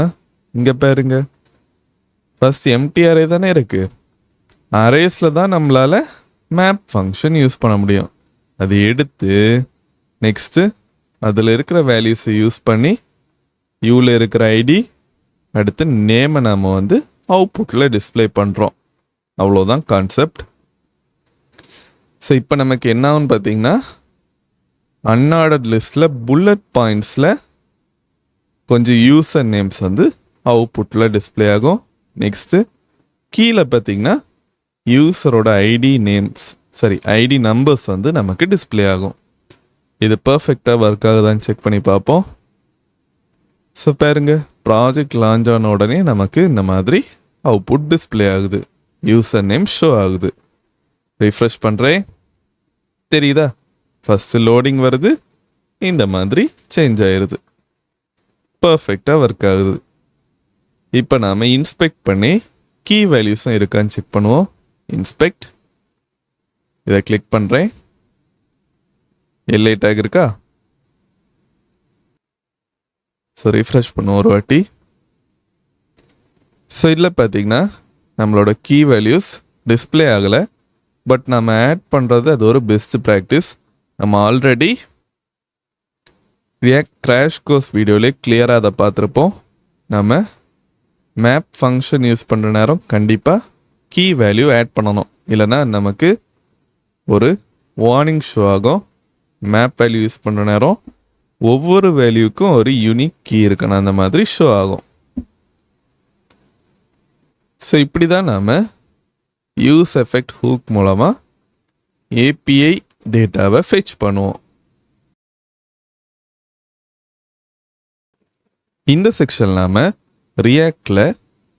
இங்கே பாருங்க, ஃபர்ஸ்ட் எம்டி அரே தானே இருக்குது. அரேஸில் தான் நம்மளால் மேப் ஃபங்க்ஷன் யூஸ் பண்ண முடியும். அது எடுத்து நெக்ஸ்ட்டு அதில் இருக்கிற வேல்யூஸை யூஸ் பண்ணி யூவில் இருக்கிற ஐடி அடுத்து நேமை நாம் வந்து அவுட்புட்டில் டிஸ்பிளே பண்ணுறோம். அவ்வளோதான் கான்செப்ட். ஸோ இப்போ நமக்கு என்ன ஆகும்னு பார்த்தீங்கன்னா அன்ஆர்டர்ட் லிஸ்ட்டில் புல்லட் பாயிண்ட்ஸில் கொஞ்சம் யூசர் நேம்ஸ் வந்து அவுட்புட்டில் டிஸ்பிளே ஆகும். நெக்ஸ்ட்டு கீழே பார்த்தீங்கன்னா யூசரோட ஐடி நம்பர்ஸ் வந்து நமக்கு டிஸ்பிளே ஆகும். இது பர்ஃபெக்டாக ஒர்க் ஆகுதான்னு செக் பண்ணி பார்ப்போம். ஸோ பாருங்க, ப்ராஜெக்ட் லான்ச் ஆன உடனே நமக்கு இந்த மாதிரி அவுட்புட் டிஸ்பிளே ஆகுது, யூசர் நேம் ஷோ ஆகுது. ரிஃப்ரெஷ் பண்ணுறேன், தெரியுதா? ஃபஸ்ட்டு லோடிங் வருது, இந்த மாதிரி சேஞ்ச் ஆயிடுது, பர்ஃபெக்டாக ஒர்க் ஆகுது. இப்போ நாம் இன்ஸ்பெக்ட் பண்ணி கீ வேல்யூஸும் இருக்கான்னு செக் பண்ணுவோம். இன்ஸ்பெக்ட், இதை கிளிக் பண்ணுறேன். எல்ஐ டேக் இருக்கா? ஸோ ரிஃப்ரெஷ் பண்ணுவோம் ஒரு வாட்டி. ஸோ இதில் பார்த்தீங்கன்னா நம்மளோட கீ வேல்யூஸ் டிஸ்பிளே ஆகலை. பட் நம்ம ஆட் பண்ணுறது அது ஒரு பெஸ்ட் ப்ராக்டிஸ். நம்ம ஆல்ரெடி ரியாக்ட் கிராஷ் கோர்ஸ் வீடியோவிலே கிளியராக அதை பார்த்துருப்போம். நம்ம மேப் ஃபங்க்ஷன் யூஸ் பண்ணுற நேரம் கண்டிப்பாக கீ வேல்யூ ஆட் பண்ணணும், இல்லைனா நமக்கு ஒரு வார்னிங் ஷோ ஆகும். மேப் வேல்யூ யூஸ் பண்ணுற நேரம் ஒவ்வொரு வேல்யூக்கும் ஒரு யூனிக் கீ இருக்கணும், அந்த மாதிரி ஷோ ஆகும். ஸோ இப்படி தான் நாம் யூஸ் எஃபெக்ட் ஹூக் மூலமாக ஏபிஐ டேட்டாவை ஃபெச் பண்ணுவோம். இந்த செக்ஷன் நாம ரியாக்டில்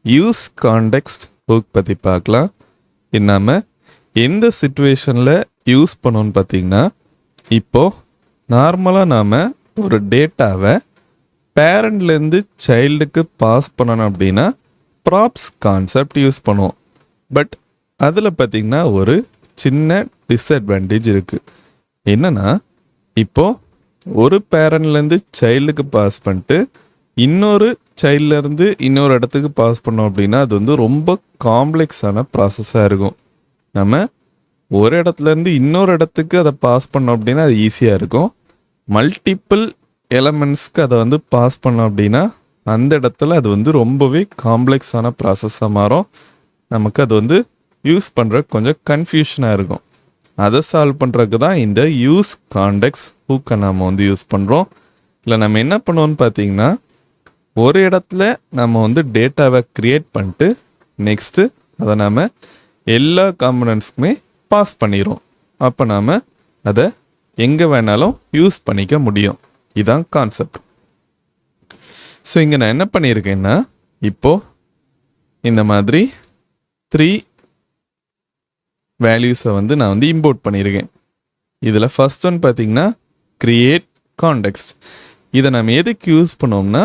யூஸ் கான்டெக்ஸ்ட் ஹூக் பற்றி பார்க்கலாம். நாம எந்த சிச்சுவேஷனில் யூஸ் பண்ணோன்னு பார்த்தீங்கன்னா, இப்போது நார்மலாக நாம் ஒரு டேட்டாவை பேரண்ட்லேருந்து சைல்டுக்கு பாஸ் பண்ணணும் அப்படின்னா ப்ராப்ஸ் கான்செப்ட் யூஸ் பண்ணுவோம். பட் அதில் பார்த்திங்கன்னா ஒரு சின்ன டிஸ்அட்வான்டேஜ் இருக்குது. என்னென்னா, இப்போது ஒரு பேரண்ட்லேருந்து சைல்டுக்கு பாஸ் பண்ணிட்டு இன்னொரு சைல்ட்லேருந்து இன்னொரு இடத்துக்கு பாஸ் பண்ணோம் அப்படின்னா அது வந்து ரொம்ப காம்ப்ளெக்ஸான ப்ராசஸாக இருக்கும். நம்ம ஒரு இடத்துலேருந்து இன்னொரு இடத்துக்கு அதை பாஸ் பண்ணோம் அப்படின்னா அது ஈஸியாக இருக்கும். மல்டிப்புள் எலமெண்ட்ஸ்க்கு அதை வந்து பாஸ் பண்ணோம் அப்படின்னா அந்த இடத்துல அது வந்து ரொம்பவே காம்ப்ளெக்ஸான ப்ராசஸாக மாறும். நமக்கு அது வந்து யூஸ் பண்ணுற கொஞ்சம் கன்ஃபியூஷனாக இருக்கும். அதை சால்வ் பண்ணுறதுக்கு தான் இந்த யூஸ் கான்டெக்ஸ்ட் ஹூக்கை நாம் வந்து யூஸ் பண்ணுறோம். இல்லை நம்ம என்ன பண்ணுவோம்னு பார்த்தீங்கன்னா, ஒரு இடத்துல நம்ம வந்து டேட்டாவை க்ரியேட் பண்ணிட்டு நெக்ஸ்ட்டு அதை நாம் எல்லா காம்பனன்ட்ஸ்க்குமே பாஸ் பண்ணிடுறோம். அப்போ நாம் அதை எங்கே வேணாலும் யூஸ் பண்ணிக்க முடியும். இதுதான் கான்செப்ட். ஸோ இங்கே நான் என்ன பண்ணியிருக்கேன்னா, இப்போது இந்த மாதிரி 3 வேல்யூஸை வந்து நான் வந்து இம்போர்ட் பண்ணியிருக்கேன். இதில் ஃபர்ஸ்ட் ஒன் பார்த்தீங்கன்னா கிரியேட் கான்டெக்ஸ்ட். இதை நம்ம எதுக்கு யூஸ் பண்ணோம்னா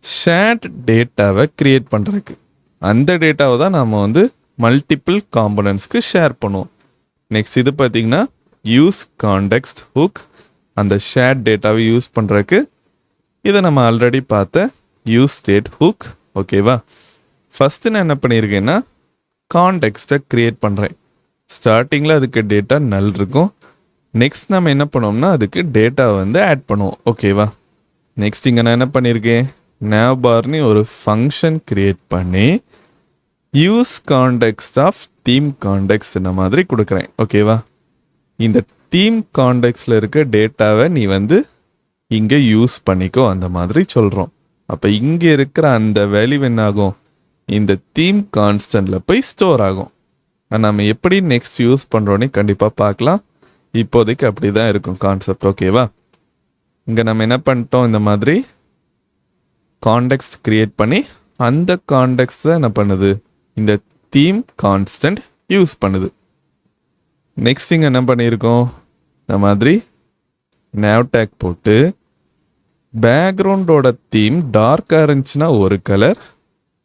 ஷேர்ட் டேட்டாவை க்ரியேட் பண்ணுறதுக்கு. அந்த டேட்டாவை தான் நம்ம வந்து மல்டிபிள் காம்பனன்ட்ஸ்க்கு ஷேர் பண்ணுவோம். நெக்ஸ்ட் இது பார்த்திங்கன்னா யூஸ் கான்டெக்ஸ்ட் ஹூக். அந்த ஷேர்ட் டேட்டாவை யூஸ் பண்ணுறதுக்கு இதை நம்ம ஆல்ரெடி பார்த்த யூஸ் ஸ்டேட் ஹூக். ஓகேவா? ஃபஸ்ட்டு நான் என்ன பண்ணியிருக்கேன்னா கான்டெக்ஸ்ட்டை க்ரியேட் பண்ணுறேன். ஸ்டார்டிங்கில் அதுக்கு டேட்டா நல் இருக்கும். நெக்ஸ்ட் நம்ம என்ன பண்ணோம்னா அதுக்கு டேட்டாவை வந்து ஆட் பண்ணுவோம். ஓகேவா? நெக்ஸ்ட் இங்கே நான் என்ன பண்ணியிருக்கேன், navbarனு ஒரு ஃபங்க்ஷன் க்ரியேட் பண்ணி use context of theme context இந்த மாதிரி கொடுக்குறேன். ஓகேவா? இந்த தீம் கான்டெக்ஸ்டில் இருக்க டேட்டாவை நீ வந்து இங்கே யூஸ் பண்ணிக்கோ அந்த மாதிரி சொல்கிறோம். அப்போ இங்கே இருக்கிற அந்த வேல்யூ என்ன ஆகும், இந்த தீம் கான்ஸ்டன்டில் போய் ஸ்டோர் ஆகும். நம்ம எப்படி நெக்ஸ்ட் யூஸ் பண்ணுறோன்னே கண்டிப்பாக பார்க்கலாம். இப்போதைக்கு அப்படி தான் இருக்கும் கான்செப்ட். ஓகேவா? இங்கே நம்ம என்ன பண்ணிட்டோம், இந்த மாதிரி கான்டெக்ஸ்ட் க்ரியேட் பண்ணி அந்த கான்டெக்ஸ்ட்டை என்ன பண்ணுது, இந்த தீம் கான்ஸ்டன்ட் யூஸ் பண்ணுது. நெக்ஸ்ட் இங்கே என்ன பண்ணியிருக்கோம், இந்த மாதிரி nav tag போட்டு பேக்ரவுண்டோட தீம் டார்க்காக இருந்துச்சுன்னா ஒரு கலர்,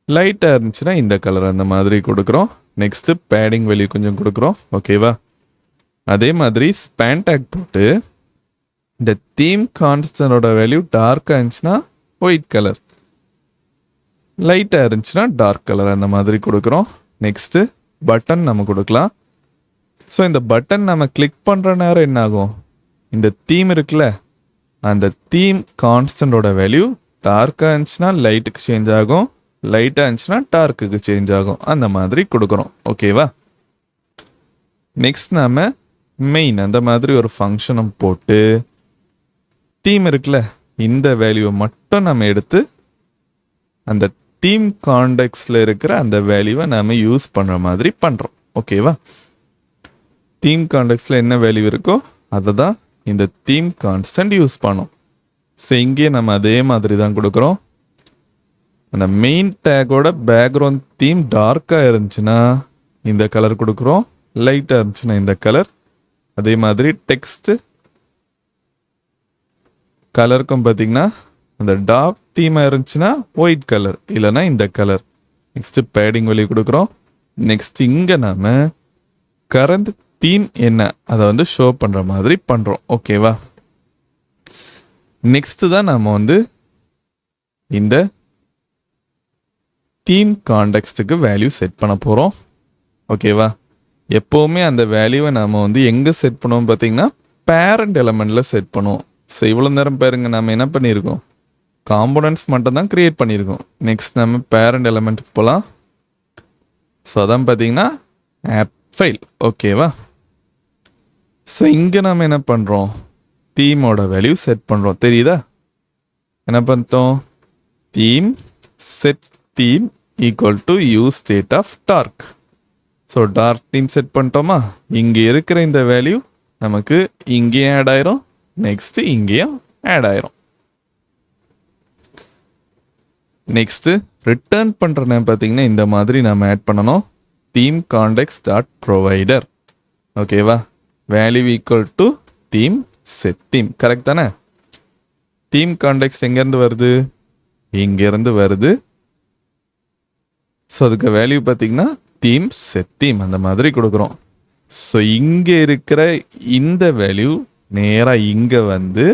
லைட்டாக இருந்துச்சுன்னா இந்த கலர் அந்த மாதிரி கொடுக்குறோம். நெக்ஸ்ட்டு பேடிங் வேல்யூ கொஞ்சம் கொடுக்குறோம். ஓகேவா? அதே மாதிரி ஸ்பேன் டேக் போட்டு இந்த தீம் கான்ஸ்டன்டோட வேல்யூ டார்க்காக இருந்துச்சுன்னா ஒயிட் கலர், லைட்டாக இருந்துச்சுன்னா டார்க் கலர் அந்த மாதிரி கொடுக்குறோம். நெக்ஸ்ட்டு பட்டன் நம்ம கொடுக்கலாம். ஸோ இந்த பட்டன் நம்ம கிளிக் பண்ணுற நேரம் என்ன ஆகும், இந்த தீம் இருக்குல்ல அந்த தீம் கான்ஸ்டன்டோட வேல்யூ டார்க்காக இருந்துச்சுன்னா லைட்டுக்கு சேஞ்ச் ஆகும், லைட்டாக இருந்துச்சுன்னா டார்க்குக்கு சேஞ்ச் ஆகும். அந்த மாதிரி கொடுக்குறோம். ஓகேவா? நெக்ஸ்ட் நாம் மெயின் அந்த மாதிரி ஒரு ஃபங்க்ஷனை போட்டு தீம் இருக்குல்ல இந்த வேல்யூவை மட்டும் நம்ம எடுத்து அந்த தீம் கான்டெக்ஸ்டில் இருக்கிற அந்த வேல்யூவை நாம் யூஸ் பண்ணுற மாதிரி பண்ணுறோம். ஓகேவா? தீம் கான்டெக்ஸ்டில் என்ன வேல்யூ இருக்கோ அதை தான் இந்த தீம் கான்ஸ்டன்ட் யூஸ் பண்ணோம். ஸோ இங்கே நம்ம அதே மாதிரி தான் கொடுக்குறோம். அந்த மெயின் டேக்கோட பேக்ரவுண்ட் தீம் டார்க்காக இருந்துச்சுன்னா இந்த கலர் கொடுக்குறோம், லைட்டாக இருந்துச்சுன்னா இந்த கலர். அதே மாதிரி டெக்ஸ்ட்டு கலருக்கும் பார்த்திங்கன்னா அந்த டார்க் தீமாக இருந்துச்சுன்னா ஒயிட் கலர், இல்லைனா இந்த கலர். நெக்ஸ்ட்டு பேடிங் வேல்யூ கொடுக்குறோம். நெக்ஸ்ட் இங்கே நாம் கரண்ட் தீம் என்ன அதை வந்து ஷோ பண்ணுற மாதிரி பண்ணுறோம். ஓகேவா? நெக்ஸ்ட்டு தான் நாம் வந்து இந்த தீம் கான்டெக்ஸ்ட்டுக்கு வேல்யூ செட் பண்ண போகிறோம். ஓகேவா? எப்போவுமே அந்த வேல்யூவை நாம் வந்து எங்கே செட் பண்ணுவோம் பார்த்திங்கன்னா பேரண்ட் எலமெண்ட்டில் செட் பண்ணுவோம். ஸோ இவ்வளோ நேரம் பாருங்க நம்ம என்ன பண்ணியிருக்கோம், காம்போனன்ட்ஸ் மட்டும் தான் க்ரியேட் பண்ணியிருக்கோம். நெக்ஸ்ட் நம்ம பேரண்ட் எலமெண்ட்டுக்கு போகலாம். ஸோ அதான் பார்த்தீங்கன்னா ஆப் ஃபைல். ஓகேவா? ஸோ இங்கே நம்ம என்ன பண்ணுறோம், தீமோட வேல்யூ செட் பண்ணுறோம். தெரியுதா? என்ன பண்ணிட்டோம், theme set theme equal to use state of dark. So dark theme set பண்ணிட்டோமா, இங்கே இருக்கிற இந்த வேல்யூ நமக்கு இங்கேயும் ஆட் ஆயிரும், நெக்ஸ்ட் இங்கேயும் ஆட் ஆயிரும். நெக்ஸ்ட் ரிட்டர்ன் பண்ற நேம் பார்த்தீங்கன்னா இந்த மாதிரி நம்ம ஆட் பண்ணணும். Theme context dot provider. ஓகேவா, value equal to theme set theme. Correct தானே? தீம் கான்டெக்ஸ்ட் எங்கேருந்து வருது? இங்கேருந்து வருது. ஸோ அதுக்கு வேல்யூ பார்த்தீங்கன்னா தீம் செட் தீம் அந்த மாதிரி கொடுக்குறோம். ஸோ இங்கே இருக்கிற இந்த வேல்யூ நேராக இங்கே வந்து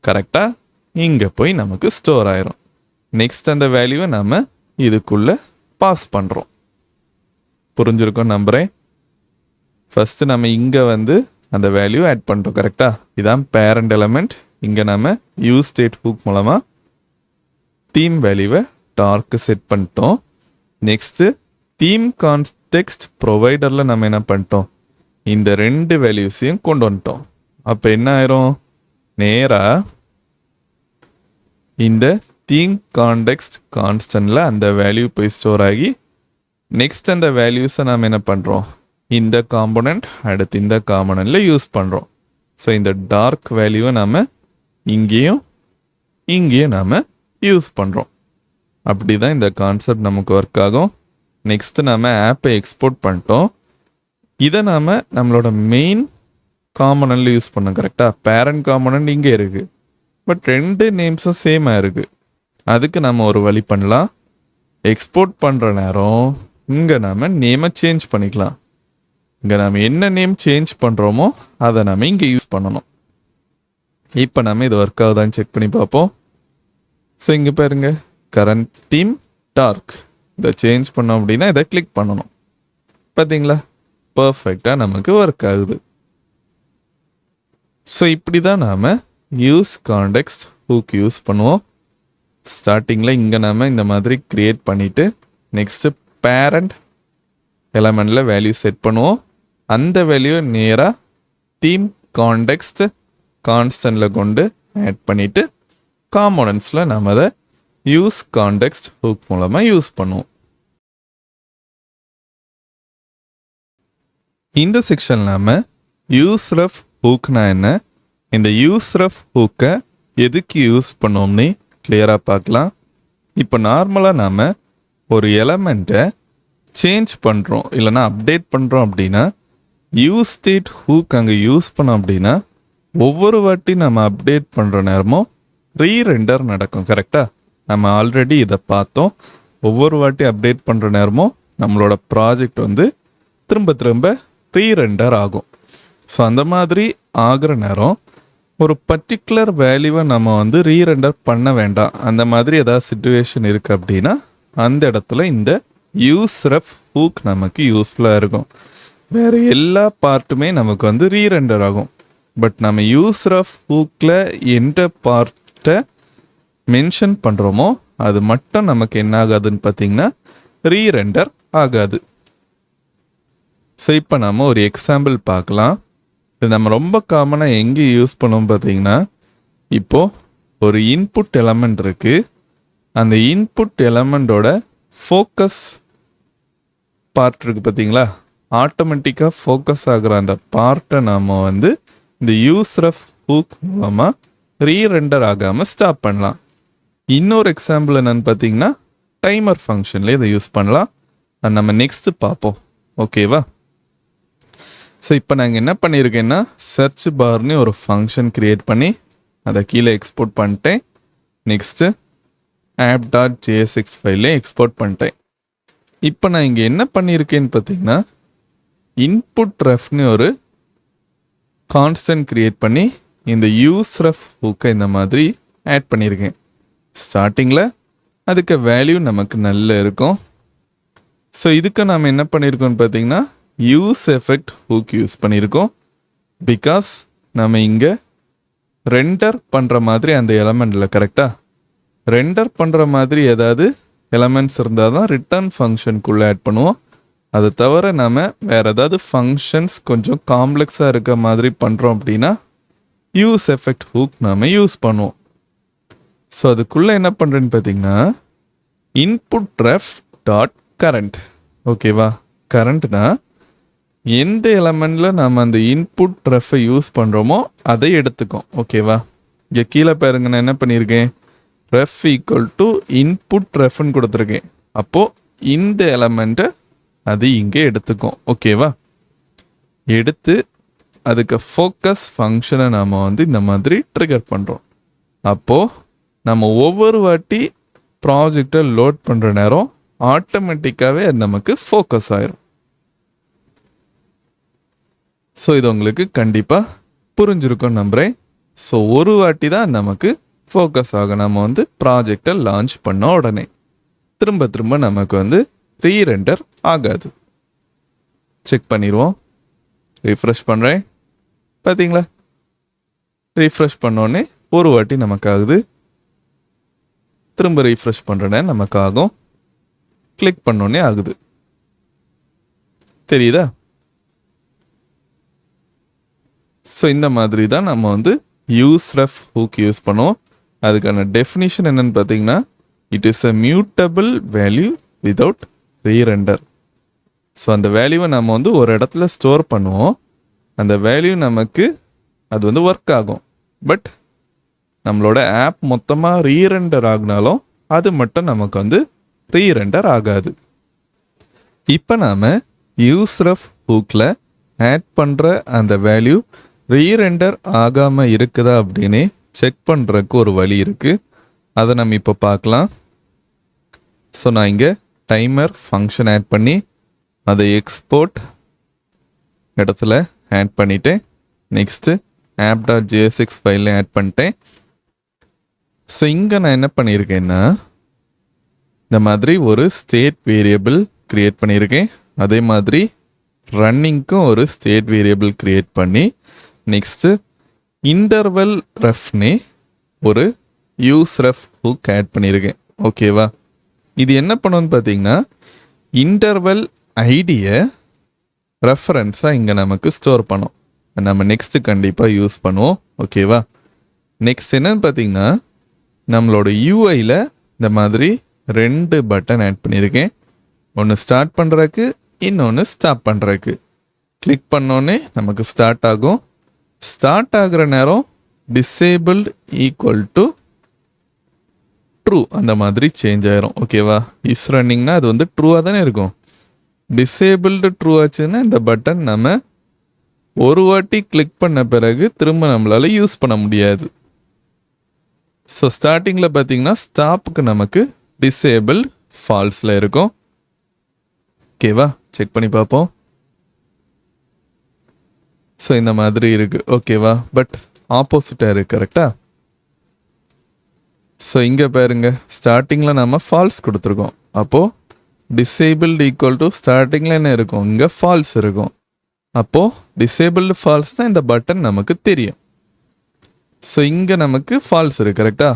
கரெக்டாக இங்கே போய் நமக்கு ஸ்டோர் ஆயிரும். நெக்ஸ்ட் அந்த வேல்யூவை நம்ம இதுக்குள்ளே பாஸ் பண்ணுறோம். புரிஞ்சிருக்கோம் நம்புகிறேன். ஃபஸ்ட்டு நம்ம இங்கே வந்து அந்த வேல்யூ ஆட் பண்ணுறோம். கரெக்டாக இதான் பேரண்ட் எலமெண்ட். இங்கே நம்ம யூஸ் ஸ்டேட் ஹூக் மூலமாக தீம் வேல்யூவை டார்க்கு செட் பண்ணிட்டோம். நெக்ஸ்ட்டு தீம் கான்டெக்ஸ்ட் ப்ரொவைடரில் நம்ம என்ன பண்ணிட்டோம், இந்த ரெண்டு வேல்யூஸையும் கொண்டு வந்துட்டோம். அப்போ என்ன ஆயிரும், நேராக இந்த தீம் கான்டெக்ஸ்ட் கான்ஸ்டன்ட்ல அந்த வேல்யூ போய் ஸ்டோர் ஆகி நெக்ஸ்ட் அந்த வேல்யூஸை நாம் என்ன பண்ணுறோம், இந்த காம்போனன்ட் அடுத்து இந்த காம்போனன்ட்ல யூஸ் பண்ணுறோம். ஸோ இந்த டார்க் வேல்யூவை நாம் இங்கேயும் நாம் யூஸ் பண்ணுறோம். அப்படி தான் இந்த கான்செப்ட் நமக்கு ஒர்க் ஆகும். நெக்ஸ்ட்டு நாம் ஆப்பை எக்ஸ்போர்ட் பண்ணிட்டோம். இதை நாம் நம்மளோட மெயின் காம்போனன்ட்ல யூஸ் பண்ணோம். கரெக்டாக பேரண்ட் காம்போனன்ட் இங்கே இருக்குது, பட் ரெண்டு நேம்ஸும் சேமாக இருக்குது. அதுக்கு நம்ம ஒரு வழி பண்ணலாம். எக்ஸ்போர்ட் பண்ணுற நேரம் இங்கே நாம் நேமை சேஞ்ச் பண்ணிக்கலாம். இங்கே நம்ம என்ன நேம் சேஞ்ச் பண்ணுறோமோ அதை நம்ம இங்கே யூஸ் பண்ணணும். இப்போ நம்ம இது ஒர்க் ஆகுதான்னு செக் பண்ணி பார்ப்போம். ஸோ இங்கே பாருங்க, கரண்ட் தீம் டார்க். இதை சேஞ்ச் பண்ணோம் அப்படின்னா இதை கிளிக் பண்ணணும். பார்த்தீங்களா, பர்ஃபெக்டாக நமக்கு ஒர்க் ஆகுது. ஸோ இப்படி தான் நாம் யூஸ் கான்டெக்ஸ்ட் ஹூக் யூஸ் பண்ணுவோம். ஸ்டார்டிங்கில் இங்கே நாம் இந்த மாதிரி க்ரியேட் பண்ணிவிட்டு நெக்ஸ்ட்டு பேரண்ட் எலமெண்டில் வேல்யூ செட் பண்ணுவோம். அந்த வேல்யூ நேராக தீம் கான்டெக்ஸ்ட் கான்ஸ்டன்டில் கொண்டு ஆட் பண்ணிவிட்டு காம்போனன்ட்ஸில் நாம் அதை யூஸ் கான்டெக்ஸ்ட் ஹூக் மூலமாக யூஸ் பண்ணுவோம். இந்த செக்ஷன் நாம் யூஸ் ரெஃப் ஹூக்னா என்ன, இந்த யூஸ் ரெஃப் ஹூக்கை எதுக்கு யூஸ் பண்ணோம்னு கிளியராக பார்க்கலாம். இப்போ நார்மலாக நாம் ஒரு எலமெண்ட்டை சேஞ்ச் பண்ணுறோம் இல்லைனா அப்டேட் பண்ணுறோம் அப்படின்னா யூஸ் ஸ்டேட் ஹூக் அங்கே யூஸ் பண்ணோம் அப்படின்னா ஒவ்வொரு வாட்டி நம்ம அப்டேட் பண்ணுற நேரமும் ரீரெண்டர் நடக்கும். கரெக்டாக நம்ம ஆல்ரெடி இதை பார்த்தோம். ஒவ்வொரு வாட்டி அப்டேட் பண்ணுற நேரமும் நம்மளோட ப்ராஜெக்ட் வந்து திரும்ப திரும்ப ரீரெண்டர் ஆகும். ஸோ அந்த மாதிரி ஆகிற நேரம் ஒரு பர்டிகுலர் வேல்யூவை நம்ம வந்து ரீரெண்டர் பண்ண வேண்டாம், அந்த மாதிரி ஏதாவது சிச்சுவேஷன் இருக்குது அப்படின்னா அந்த இடத்துல இந்த யூஸ் ரெஃப் ஹூக் நமக்கு யூஸ்ஃபுல்லாக இருக்கும். வேறு எல்லா பார்ட்டுமே நமக்கு வந்து ரீரெண்டர் ஆகும். பட் நம்ம யூஸ் ரெஃப் ஹூக்கில் எந்த பார்ட்டை மென்ஷன் பண்ணுறோமோ அது மட்டும் நமக்கு என்ன ஆகாதுன்னு பார்த்தீங்கன்னா ரீரெண்டர் ஆகாது. ஸோ இப்போ நம்ம ஒரு எக்ஸாம்பிள் பார்க்கலாம். இது நம்ம ரொம்ப காமனாக எங்கே யூஸ் பண்ணுவோம் பார்த்தீங்கன்னா, இப்போது ஒரு இன்புட் எலமெண்ட் இருக்குது. அந்த இன்புட் எலமெண்டோட ஃபோக்கஸ் பார்ட் இருக்குது பார்த்தீங்களா, ஆட்டோமேட்டிக்காக ஃபோக்கஸ் ஆகிற அந்த பார்ட்டை நாம் வந்து இந்த யூஸ் ரெஃப் ஹூக் மூலமாக ரீரெண்டர் ஆகாமல் ஸ்டாப் பண்ணலாம். இன்னொரு எக்ஸாம்பிள் என்னென்னு பார்த்தீங்கன்னா டைமர் ஃபங்க்ஷனில் இதை யூஸ் பண்ணலாம். அது நம்ம நெக்ஸ்ட்டு பார்ப்போம். ஓகேவா? ஸோ இப்போ நாங்கள் என்ன பண்ணியிருக்கேன்னா சர்ச் பார்னு ஒரு ஃபங்க்ஷன் க்ரியேட் பண்ணி அதை கீழே எக்ஸ்போர்ட் பண்ணிட்டேன். நெக்ஸ்ட்டு app.jsx ஃபைலே எக்ஸ்போர்ட் பண்ணிட்டேன். இப்போ நான் இங்கே என்ன பண்ணியிருக்கேன்னு பார்த்தீங்கன்னா இன்புட் ரெஃப்னு ஒரு கான்ஸ்டன்ட் க்ரியேட் பண்ணி இந்த யூஸ் ரெஃப் ஹூக்கை இந்த மாதிரி ஆட் பண்ணியிருக்கேன். ஸ்டார்டிங்கில் அதுக்கு வேல்யூ நமக்கு நல்ல இருக்கும். ஸோ இதுக்கு நாம் என்ன பண்ணியிருக்கோம்னு பார்த்தீங்கன்னா யூஸ் எஃபெக்ட் ஹூக் யூஸ் பண்ணியிருக்கோம். பிகாஸ் நம்ம இங்கே ரெண்டர் பண்ணுற மாதிரி அந்த எலமெண்ட்டில் கரெக்டாக ரெண்டர் பண்ணுற மாதிரி ஏதாவது எலமெண்ட்ஸ் இருந்தால் தான் ரிட்டர்ன் ஃபங்க்ஷனுக்குள்ளே ஆட் பண்ணுவோம். அதை தவிர நம்ம வேறு ஏதாவது ஃபங்க்ஷன்ஸ் கொஞ்சம் காம்ப்ளெக்ஸாக இருக்க மாதிரி பண்ணுறோம் அப்படின்னா யூஸ் எஃபெக்ட் ஹூக் நாம் யூஸ் பண்ணுவோம். ஸோ அதுக்குள்ளே என்ன பண்ணுறேன்னு பார்த்தீங்கன்னா இன்புட் ரெஃப் டாட் கரண்ட். ஓகேவா? கரண்ட்னா எந்த எலமெண்ட்டில் நம்ம அந்த இன்புட் ரெஃபை யூஸ் பண்ணுறோமோ அதை எடுத்துக்கும். ஓகேவா? இங்கே கீழே பாருங்க, நான் என்ன பண்ணியிருக்கேன், ரெஃப் ஈக்குவல் டு இன்புட் ரெஃப்னு கொடுத்துருக்கேன். அப்போது இந்த எலமெண்ட்டை அது இங்கே எடுத்துக்கும். ஓகேவா? எடுத்து அதுக்கு ஃபோக்கஸ் ஃபங்க்ஷனை நாம் இந்த மாதிரி ட்ரிகர் பண்ணுறோம். அப்போது நம்ம ஒவ்வொரு வாட்டி ப்ராஜெக்டை லோட் பண்ணுற நேரம் ஆட்டோமேட்டிக்காகவே அது நமக்கு ஃபோக்கஸ் ஆயிரும். ஸோ இது உங்களுக்கு கண்டிப்பாக புரிஞ்சிருக்கும் நம்புகிறேன். ஸோ ஒரு வாட்டி தான் நமக்கு ஃபோக்கஸ் ஆகும். நம்ம ப்ராஜெக்டை லான்ச் பண்ண உடனே திரும்ப திரும்ப நமக்கு ரீரெண்டர் ஆகாது. செக் பண்ணிடுவோம். ரீஃப்ரெஷ் பண்ணுறேன். பார்த்தீங்களா? ரீஃப்ரெஷ் பண்ணோடனே ஒரு வாட்டி நமக்கு ஆகுது. திரும்ப ரீஃப்ரெஷ் பண்ணுறேனே நமக்கு ஆகும். கிளிக் பண்ணோடனே ஆகுது. தெரியுதா? ஸோ இந்த மாதிரி தான் நம்ம யூஸ் ரெஃப் ஹூக் யூஸ் பண்ணுவோம். அதுக்கான டெஃபினிஷன் என்னன்னு பார்த்தீங்கன்னா, it is a mutable value without rerender. So அந்த வேல்யூவை நம்ம ஒரு இடத்துல ஸ்டோர் பண்ணுவோம். அந்த வேல்யூ நமக்கு அது ஒர்க் ஆகும். பட் நம்மளோட ஆப் மொத்தமாக ரீரெண்டர் ஆகினாலும் அது மட்டும் நமக்கு ரீரெண்டர் ஆகாது. இப்போ நாம் யூஸ் ரெஃப் ஹூக்கில் ஆட் பண்ணுற அந்த வேல்யூ ரீரெண்டர் ஆகாமல் இருக்குதா அப்படின்னு செக் பண்ணுறதுக்கு ஒரு வழி இருக்குது. அதை நம்ம இப்போ பார்க்கலாம். ஸோ நான் இங்கே டைமர் ஃபங்க்ஷன் ஆட் பண்ணி அதை எக்ஸ்போர்ட் இடத்துல ஆட் பண்ணிட்டேன். நெக்ஸ்ட்டு app.jsx ஃபைலில் ஆட் பண்ணிட்டேன். ஸோ இங்கே நான் என்ன பண்ணியிருக்கேன்னா, இந்த மாதிரி ஒரு ஸ்டேட் வேரியபிள் க்ரியேட் பண்ணியிருக்கேன். அதே மாதிரி ரன்னிங்க்கும் ஒரு ஸ்டேட் வேரியபிள் க்ரியேட் பண்ணி நெக்ஸ்ட்டு இன்டர்வல் ரெஃப்னே ஒரு யூஸ் ரெஃப் ஹூக் ஆட் பண்ணியிருக்கேன். ஓகேவா? இது என்ன பண்ணுன்னு பார்த்தீங்கன்னா, இன்டர்வல் ஐடியை ரெஃபரன்ஸாக இங்கே நமக்கு ஸ்டோர் பண்ணோம். நம்ம நெக்ஸ்ட்டு கண்டிப்பாக யூஸ் பண்ணுவோம். ஓகேவா? நெக்ஸ்ட் என்னன்னு பார்த்தீங்கன்னா, நம்மளோட யூஐயில் இந்த மாதிரி 2 பட்டன் ஆட் பண்ணியிருக்கேன். ஒன்று ஸ்டார்ட் பண்ணுறதுக்கு, இன்னொன்று ஸ்டாப் பண்ணுறதுக்கு. கிளிக் பண்ணோன்னே நமக்கு ஸ்டார்ட் ஆகும். ஸ்டார்ட் ஆகிற நேரம் டிசேபிள்டு ஈக்குவல் டு ட்ரூ அந்த மாதிரி சேஞ்ச் ஆயிரும். ஓகேவா? இஸ் ரன்னிங்னா அது ட்ரூவாக தானே இருக்கும். டிசேபிள்டு ட்ரூ ஆச்சுன்னா இந்த பட்டன் நம்ம ஒரு வாட்டி கிளிக் பண்ண பிறகு திரும்ப நம்மளால் யூஸ் பண்ண முடியாது. ஸோ ஸ்டார்டிங்கில் பார்த்தீங்கன்னா ஸ்டாப்புக்கு நமக்கு டிசேபிள் ஃபால்ஸில் இருக்கும். ஓகேவா? செக் பண்ணி பார்ப்போம். ஸோ இந்த மாதிரி இருக்குது. ஓகேவா? பட் ஆப்போசிட்டாக இருக்குது. கரெக்டா? ஸோ இங்கே பாருங்க, ஸ்டார்டிங்கில் நம்ம ஃபால்ஸ் கொடுத்துருக்கோம். அப்போது டிசேபிள்டு ஈக்குவல் டு ஸ்டார்டிங்கில் என்ன இருக்கும், இங்கே ஃபால்ஸ் இருக்கும். அப்போது டிசேபிள்டு ஃபால்ஸ் தான் இந்த பட்டன் நமக்கு தெரியும். ஸோ இங்கே நமக்கு ஃபால்ஸ் இருக்குது. கரெக்டா?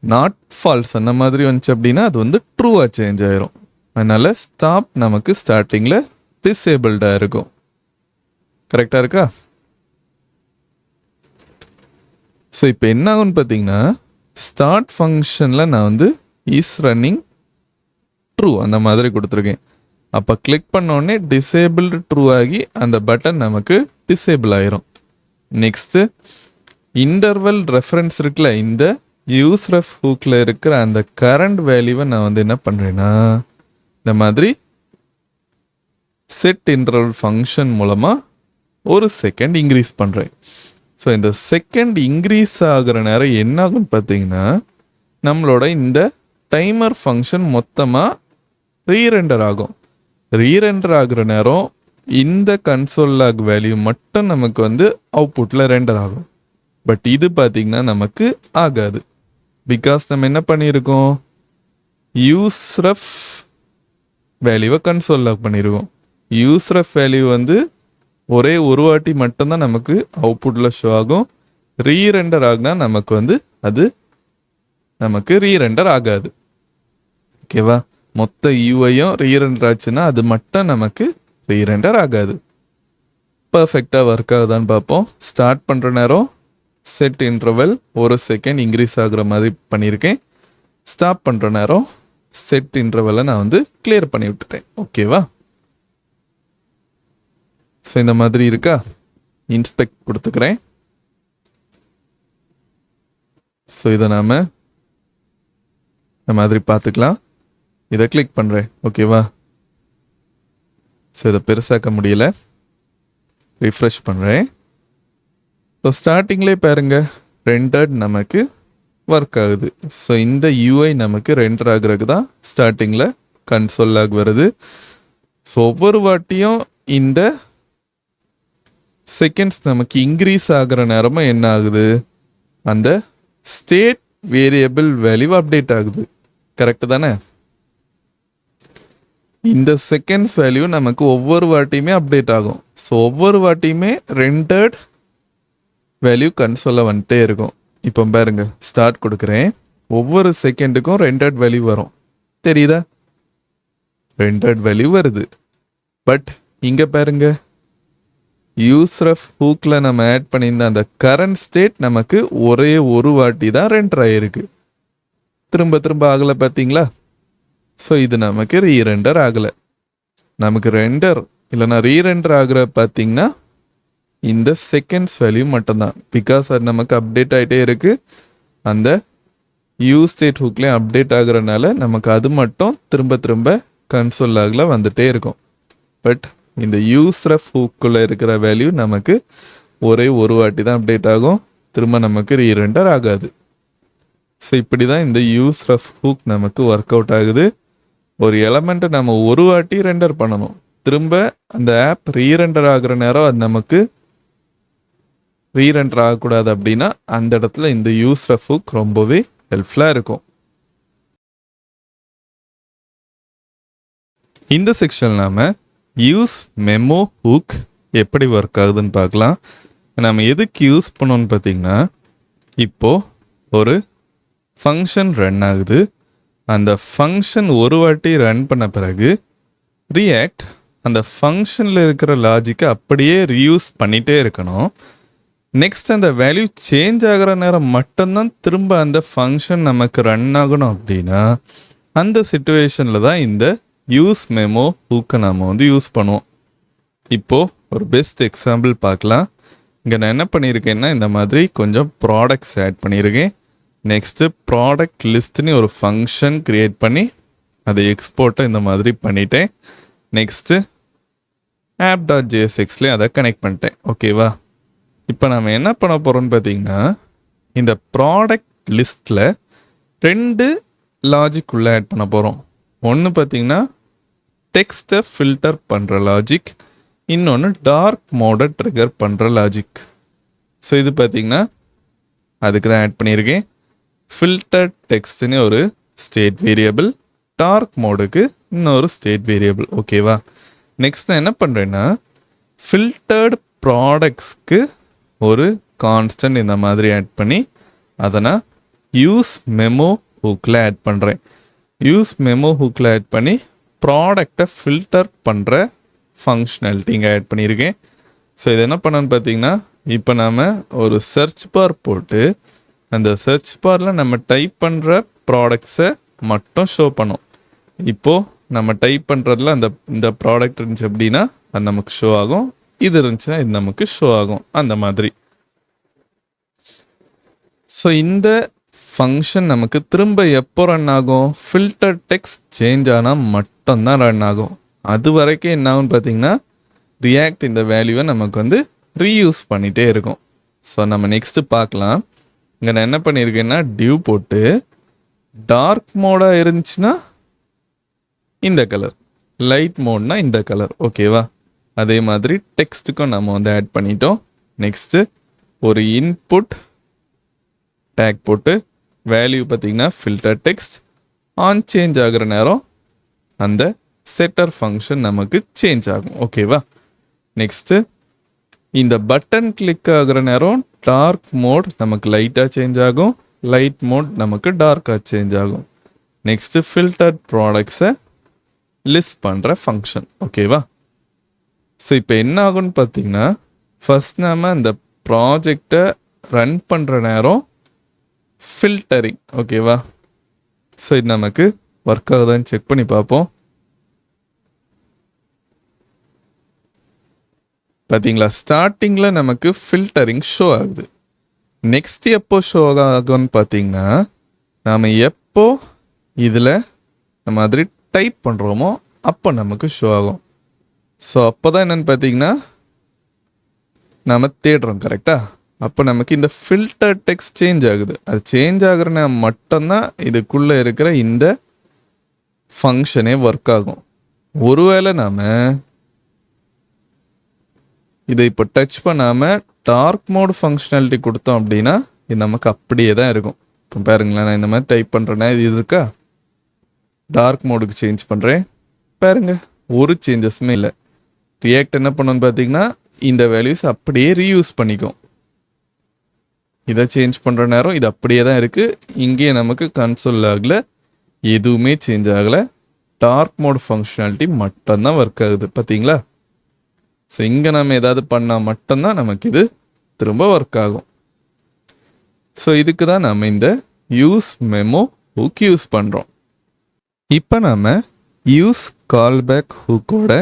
நாட் ஃபால்ஸ் அந்த மாதிரி வந்துச்சு அப்படின்னா அது ட்ரூவாக சேஞ்ச் ஆயிரும். அதனால் ஸ்டாப் நமக்கு ஸ்டார்டிங்கில் டிசேபிள்டாக இருக்கும். கரெக்டாக இருக்கா? ஸோ இப்போ என்ன ஆகும்னு பார்த்தீங்கன்னா, ஸ்டார்ட் ஃபங்க்ஷனில் நான் இஸ் ரன்னிங் ட்ரூ அந்த மாதிரி கொடுத்துருக்கேன். அப்போ கிளிக் பண்ணோடனே டிசேபிள்டு ட்ரூ ஆகி அந்த பட்டன் நமக்கு டிசேபிள் ஆயிரும். நெக்ஸ்ட்டு இன்டர்வல் ரெஃபரன்ஸ் இருக்குல்ல, இந்த யூஸ் ரெஃப் ஹூக்கில் இருக்கிற அந்த கரண்ட் வேல்யூவை நான் என்ன பண்ணுறேன்னா, இந்த மாதிரி செட் இன்டர்வல் ஃபங்க்ஷன் மூலமாக ஒரு செகண்ட் இன்க்ரீஸ் பண்ணுறேன். ஸோ இந்த செகண்ட் இன்க்ரீஸ் ஆகிற நேரம் என்ன ஆகும்னு பார்த்தீங்கன்னா, நம்மளோட இந்த டைமர் ஃபங்க்ஷன் மொத்தமாக ரீரெண்டர் ஆகும். ரீரெண்டர் ஆகிற நேரம் இந்த கன்சோல் லாக் வேல்யூ மட்டும் நமக்கு அவுட்புட்டில் ரெண்டர் ஆகும். பட் இது பார்த்திங்கன்னா நமக்கு ஆகாது. பிகாஸ் நம்ம என்ன பண்ணியிருக்கோம், யூஸ் ரெஃப் வேல்யூவை கன்சோல் லாக் பண்ணியிருக்கோம். யூஸ் ரெஃப் வேல்யூ ஒரே ஒரு வாட்டி மட்டும்தான் நமக்கு அவுட்புட்டில் ஷோ ஆகும். ரீரெண்டர் ஆகுனா நமக்கு அது நமக்கு ரீரெண்டர் ஆகாது. ஓகேவா? மொத்த யூஐயும் ரீரெண்டர் ஆச்சுன்னா அது மட்டும் நமக்கு ரீரெண்டர் ஆகாது. பர்ஃபெக்டாக ஒர்க் ஆகுதான்னு பார்ப்போம். ஸ்டார்ட் பண்ணுற நேரம் செட் இன்டர்வல் ஒரு செகண்ட் இன்க்ரீஸ் ஆகுற மாதிரி பண்ணியிருக்கேன். ஸ்டாப் பண்ணுற நேரம் செட் இன்டர்வலை நான் கிளியர் பண்ணி விட்டுட்டேன். ஓகேவா? ஸோ இந்த மாதிரி இருக்கா, இன்ஸ்பெக்ட் கொடுத்துக்கிறேன். ஸோ இதை நாம் இந்த மாதிரி பார்த்துக்கலாம். இதை கிளிக் பண்ணுறேன். ஓகேவா? ஸோ இதை பெருசாக்க முடியல. ரிஃப்ரெஷ் பண்ணுறேன். ஸோ ஸ்டார்டிங்லேயே பாருங்க, ரெண்டர்ட் நமக்கு ஒர்க் ஆகுது. ஸோ இந்த யூஐ நமக்கு ரெண்டர் ஆகுறதுக்கு தான் ஸ்டார்டிங்கில் கன்சோல் லாக் வருது. ஸோ ஒவ்வொரு வாட்டியும் இந்த செகண்ட்ஸ் நமக்கு இன்க்ரீஸ் ஆகிற நேரமும் என்ன ஆகுது, அந்த ஸ்டேட் வேரியபிள் வேல்யூ அப்டேட் ஆகுது. கரெக்டு தானே? இந்த செகண்ட்ஸ் வேல்யூ நமக்கு ஒவ்வொரு வாட்டியுமே அப்டேட் ஆகும். ஸோ ஒவ்வொரு வாட்டியுமே ரெண்டர்ட் வேல்யூ கன்சோலில் வந்துட்டே இருக்கும். இப்போ பாருங்க, ஸ்டார்ட் கொடுக்குறேன். ஒவ்வொரு செகண்டுக்கும் ரெண்டர்ட் வேல்யூ வரும். தெரியுதா? ரெண்டர்ட் வேல்யூ வருது. பட் இங்கே பாருங்க, யூஸ்ரஃப் ஹூக்கில் நம்ம ஆட் பண்ணியிருந்த அந்த கரண்ட் ஸ்டேட் நமக்கு ஒரே ஒரு வாட்டி தான் ரெண்டர் ஆகிருக்கு. திரும்ப திரும்ப ஆகலை, பார்த்தீங்களா? ஸோ இது நமக்கு ரீரெண்டர் ஆகலை. நமக்கு ரெண்டர் இல்லைனா ரீரெண்டர் ஆகிற பார்த்தீங்கன்னா இந்த செகண்ட்ஸ் வேல்யூ மட்டும்தான். பிகாஸ் அது நமக்கு அப்டேட் ஆகிட்டே இருக்குது. அந்த யூ ஸ்டேட் ஹூக்லேயும் அப்டேட் ஆகுறதுனால நமக்கு அது மட்டும் திரும்ப திரும்ப கன்சோல் லாகில் வந்துட்டே இருக்கும். பட் இந்த யூஸ்ரஃப் ஹூக்குள்ளே இருக்கிற வேல்யூ நமக்கு ஒரே ஒரு வாட்டி தான் அப்டேட் ஆகும். திரும்ப நமக்கு ரீரெண்டர் ஆகாது. ஸோ இப்படி தான் இந்த யூஸ்ரஃப் ஹூக் நமக்கு ஒர்க் அவுட் ஆகுது. ஒரு எலமெண்ட்டை நம்ம ஒரு வாட்டி ரெண்டர் பண்ணணும். திரும்ப அந்த ஆப் ரீரெண்டர் ஆகிற நேரம் அது நமக்கு ரீரெண்டர் ஆகக்கூடாது. அப்படின்னா அந்த இடத்துல இந்த யூஸ்ரஃப் ஹூக் ரொம்பவே ஹெல்ப்ஃபுல்லாக இருக்கும். இந்த செக்ஷன் நாம யூஸ் மெமோ ஹூக் எப்படி ஒர்க் ஆகுதுன்னு பார்க்கலாம். நம்ம எதுக்கு யூஸ் பண்ணோன்னு பார்த்தீங்கன்னா, இப்போது ஒரு ஃபங்க்ஷன் ரன் ஆகுது. அந்த ஃபங்க்ஷன் ஒரு வாட்டி ரன் பண்ண பிறகு ரியாக்ட் அந்த ஃபங்க்ஷனில் இருக்கிற லாஜிக்கை அப்படியே ரீயூஸ் பண்ணிகிட்டே இருக்கணும். நெக்ஸ்ட் அந்த வேல்யூ சேஞ்ச் ஆகிற நேரம் மட்டும்தான் திரும்ப அந்த ஃபங்க்ஷன் நமக்கு ரன் ஆகணும். அப்படின்னா அந்த சிச்சுவேஷனில் தான் இந்த யூஸ் மெமோ ஹூக்கை நாம் யூஸ் பண்ணுவோம். இப்போது ஒரு பெஸ்ட் எக்ஸாம்பிள் பார்க்கலாம். இங்கே நான் என்ன பண்ணியிருக்கேன்னா, இந்த மாதிரி கொஞ்சம் ப்ராடக்ட்ஸ் ஆட் பண்ணியிருக்கேன். நெக்ஸ்ட்டு ப்ராடக்ட் லிஸ்ட்னு ஒரு ஃபங்க்ஷன் க்ரியேட் பண்ணி அதை எக்ஸ்போர்ட்டை இந்த மாதிரி பண்ணிட்டேன். நெக்ஸ்ட்டு app.jsxலேயே அதை கனெக்ட் பண்ணிட்டேன். ஓகேவா? இப்போ நம்ம என்ன பண்ண போகிறோம்னு பார்த்தீங்கன்னா, இந்த ப்ராடக்ட் லிஸ்ட்டில் 2 லாஜிக் உள்ளே ஆட் பண்ண போகிறோம். ஒன்று பார்த்தீங்கன்னா டெக்ஸ்ட்டை ஃபில்டர் பண்ணுற லாஜிக், இன்னொன்று டார்க் மோடை ட்ரிகர் பண்ணுற லாஜிக். ஸோ இது பார்த்தீங்கன்னா அதுக்கு தான் ஆட் பண்ணியிருக்கேன். ஃபில்டர் டெக்ஸ்ட்னு ஒரு ஸ்டேட் வேரியபிள், டார்க் மோடுக்கு இன்னொரு ஸ்டேட் வேரியபிள். ஓகேவா? நெக்ஸ்ட் நான் என்ன பண்ணுறேன்னா, ஃபில்டர்டு ப்ராடக்ட்ஸ்க்கு ஒரு கான்ஸ்டன்ட் இந்த மாதிரி ஆட் பண்ணி அதை நான் யூஸ் மெமோ ஹூக்கில் ஆட் பண்ணுறேன். யூஸ் மெமோ ஹூக்கில் ஆட் பண்ணி ப்ராடக்டை ஃபில்டர் பண்ணுற ஃபங்க்ஷனாலிட்டி இங்கே ஆட் பண்ணியிருக்கேன். ஸோ இது என்ன பண்ணணும்னு பார்த்தீங்கன்னா, இப்போ நாம் ஒரு சர்ச் பார் போட்டு அந்த சர்ச் பாரில் நம்ம டைப் பண்ணுற ப்ராடக்ட்ஸை மட்டும் ஷோ பண்ணோம். இப்போது நம்ம டைப் பண்ணுறதுல இந்த ப்ராடக்ட் இருந்துச்சு அப்படின்னா அது நமக்கு ஷோ ஆகும். இது இருந்துச்சுன்னா இது நமக்கு ஷோ ஆகும். அந்த மாதிரி. ஸோ இந்த ஃபங்க்ஷன் நமக்கு திரும்ப எப்போ ரன் ஆகும், ஃபில்டர் டெக்ஸ்ட் சேஞ்ச் ஆனால் மட்டும்தான் ரன் ஆகும். அது வரைக்கும் என்ன ஆகும்னு பார்த்தீங்கன்னா, ரியாக்ட் இந்த வேல்யூவை நமக்கு ரீயூஸ் பண்ணிகிட்டே இருக்கும். ஸோ நம்ம நெக்ஸ்ட்டு பார்க்கலாம். இங்கே நான் என்ன பண்ணியிருக்கேன்னா, டிவ் போட்டு டார்க் மோடாக இருந்துச்சுன்னா இந்த கலர், லைட் மோட்னா இந்த கலர். ஓகேவா? அதே மாதிரி டெக்ஸ்ட்டுக்கும் நம்ம ஆட் பண்ணிட்டோம். நெக்ஸ்ட்டு ஒரு இன்புட் டேக் போட்டு வேல்யூ பார்த்தீங்கன்னா ஃபில்டர் டெக்ஸ்ட் ஆன் சேஞ்ச் ஆகிற நேரம் அந்த செட்டர் ஃபங்க்ஷன் நமக்கு சேஞ்ச் ஆகும். ஓகேவா? நெக்ஸ்ட்டு இந்த பட்டன் கிளிக் ஆகிற நேரம் டார்க் மோட் நமக்கு லைட்டாக சேஞ்ச் ஆகும், லைட் மோட் நமக்கு டார்க்காக சேஞ்ச் ஆகும். நெக்ஸ்ட்டு ஃபில்டர்ட் ப்ராடக்ட்ஸை லிஸ்ட் பண்ணுற ஃபங்க்ஷன். ஓகேவா? ஸோ இப்போ என்ன ஆகும்னு பார்த்தீங்கன்னா, ஃபஸ்ட் நாம் அந்த ப்ராஜெக்டை ரன் பண்ணுற நேரம் ஃபில்டரிங். ஓகேவா? ஸோ இது நமக்கு ஒர்க் ஆகுதான்னு செக் பண்ணி பார்ப்போம். பார்த்தீங்களா, ஸ்டார்டிங்கில் நமக்கு ஃபில்டரிங் ஷோ ஆகுது. நெக்ஸ்ட் எப்போ ஷோ ஆகும்னு பார்த்தீங்கன்னா, நாம் எப்போ இதில் இந்த மாதிரி டைப் பண்ணுறோமோ அப்போ நமக்கு ஷோ ஆகும். ஸோ அப்போ தான் என்னென்னு பார்த்தீங்கன்னா நாம் தேடுறோம் கரெக்டாக. அப்போ நமக்கு இந்த ஃபில்டர் டெக்ஸ்ட் சேஞ்ச் ஆகுது. அது சேஞ்ச் ஆகுறனா மட்டும்தான் இதுக்குள்ளே இருக்கிற இந்த ஃபங்க்ஷனே ஒர்க் ஆகும். ஒருவேளை நாம் இதை இப்போ டச் பண்ணாமல் டார்க் மோட் ஃபங்க்ஷனாலிட்டி கொடுத்தோம் அப்படின்னா இது நமக்கு அப்படியே தான் இருக்கும். இப்போ பாருங்களேன், நான் இந்த மாதிரி டைப் பண்ணுறேன்னா இது இருக்கா, டார்க் மோடுக்கு சேஞ்ச் பண்ணுறேன், பாருங்க ஒரு சேஞ்சஸுமே இல்லை. ரியாக்ட் என்ன பண்ணணும்னு பார்த்தீங்கன்னா இந்த வேல்யூஸ் அப்படியே ரீயூஸ் பண்ணிக்கும். இதை சேஞ்ச் பண்ணுற நேரம் இது அப்படியே தான் இருக்குது. இங்கே நமக்கு கன்சோல் ஆகலை, எதுவுமே சேஞ்ச் ஆகலை. டார்க் மோட் ஃபங்க்ஷனாலிட்டி மட்டும்தான் ஒர்க் ஆகுது பார்த்தீங்களா. ஸோ இங்கே நம்ம ஏதாவது பண்ணால் மட்டும்தான் நமக்கு இது திரும்ப ஒர்க் ஆகும். ஸோ இதுக்கு தான் நம்ம இந்த யூஸ் மெமோ ஹூக் யூஸ் பண்ணுறோம். இப்போ நம்ம யூஸ் கால்பேக் ஹூக்கோட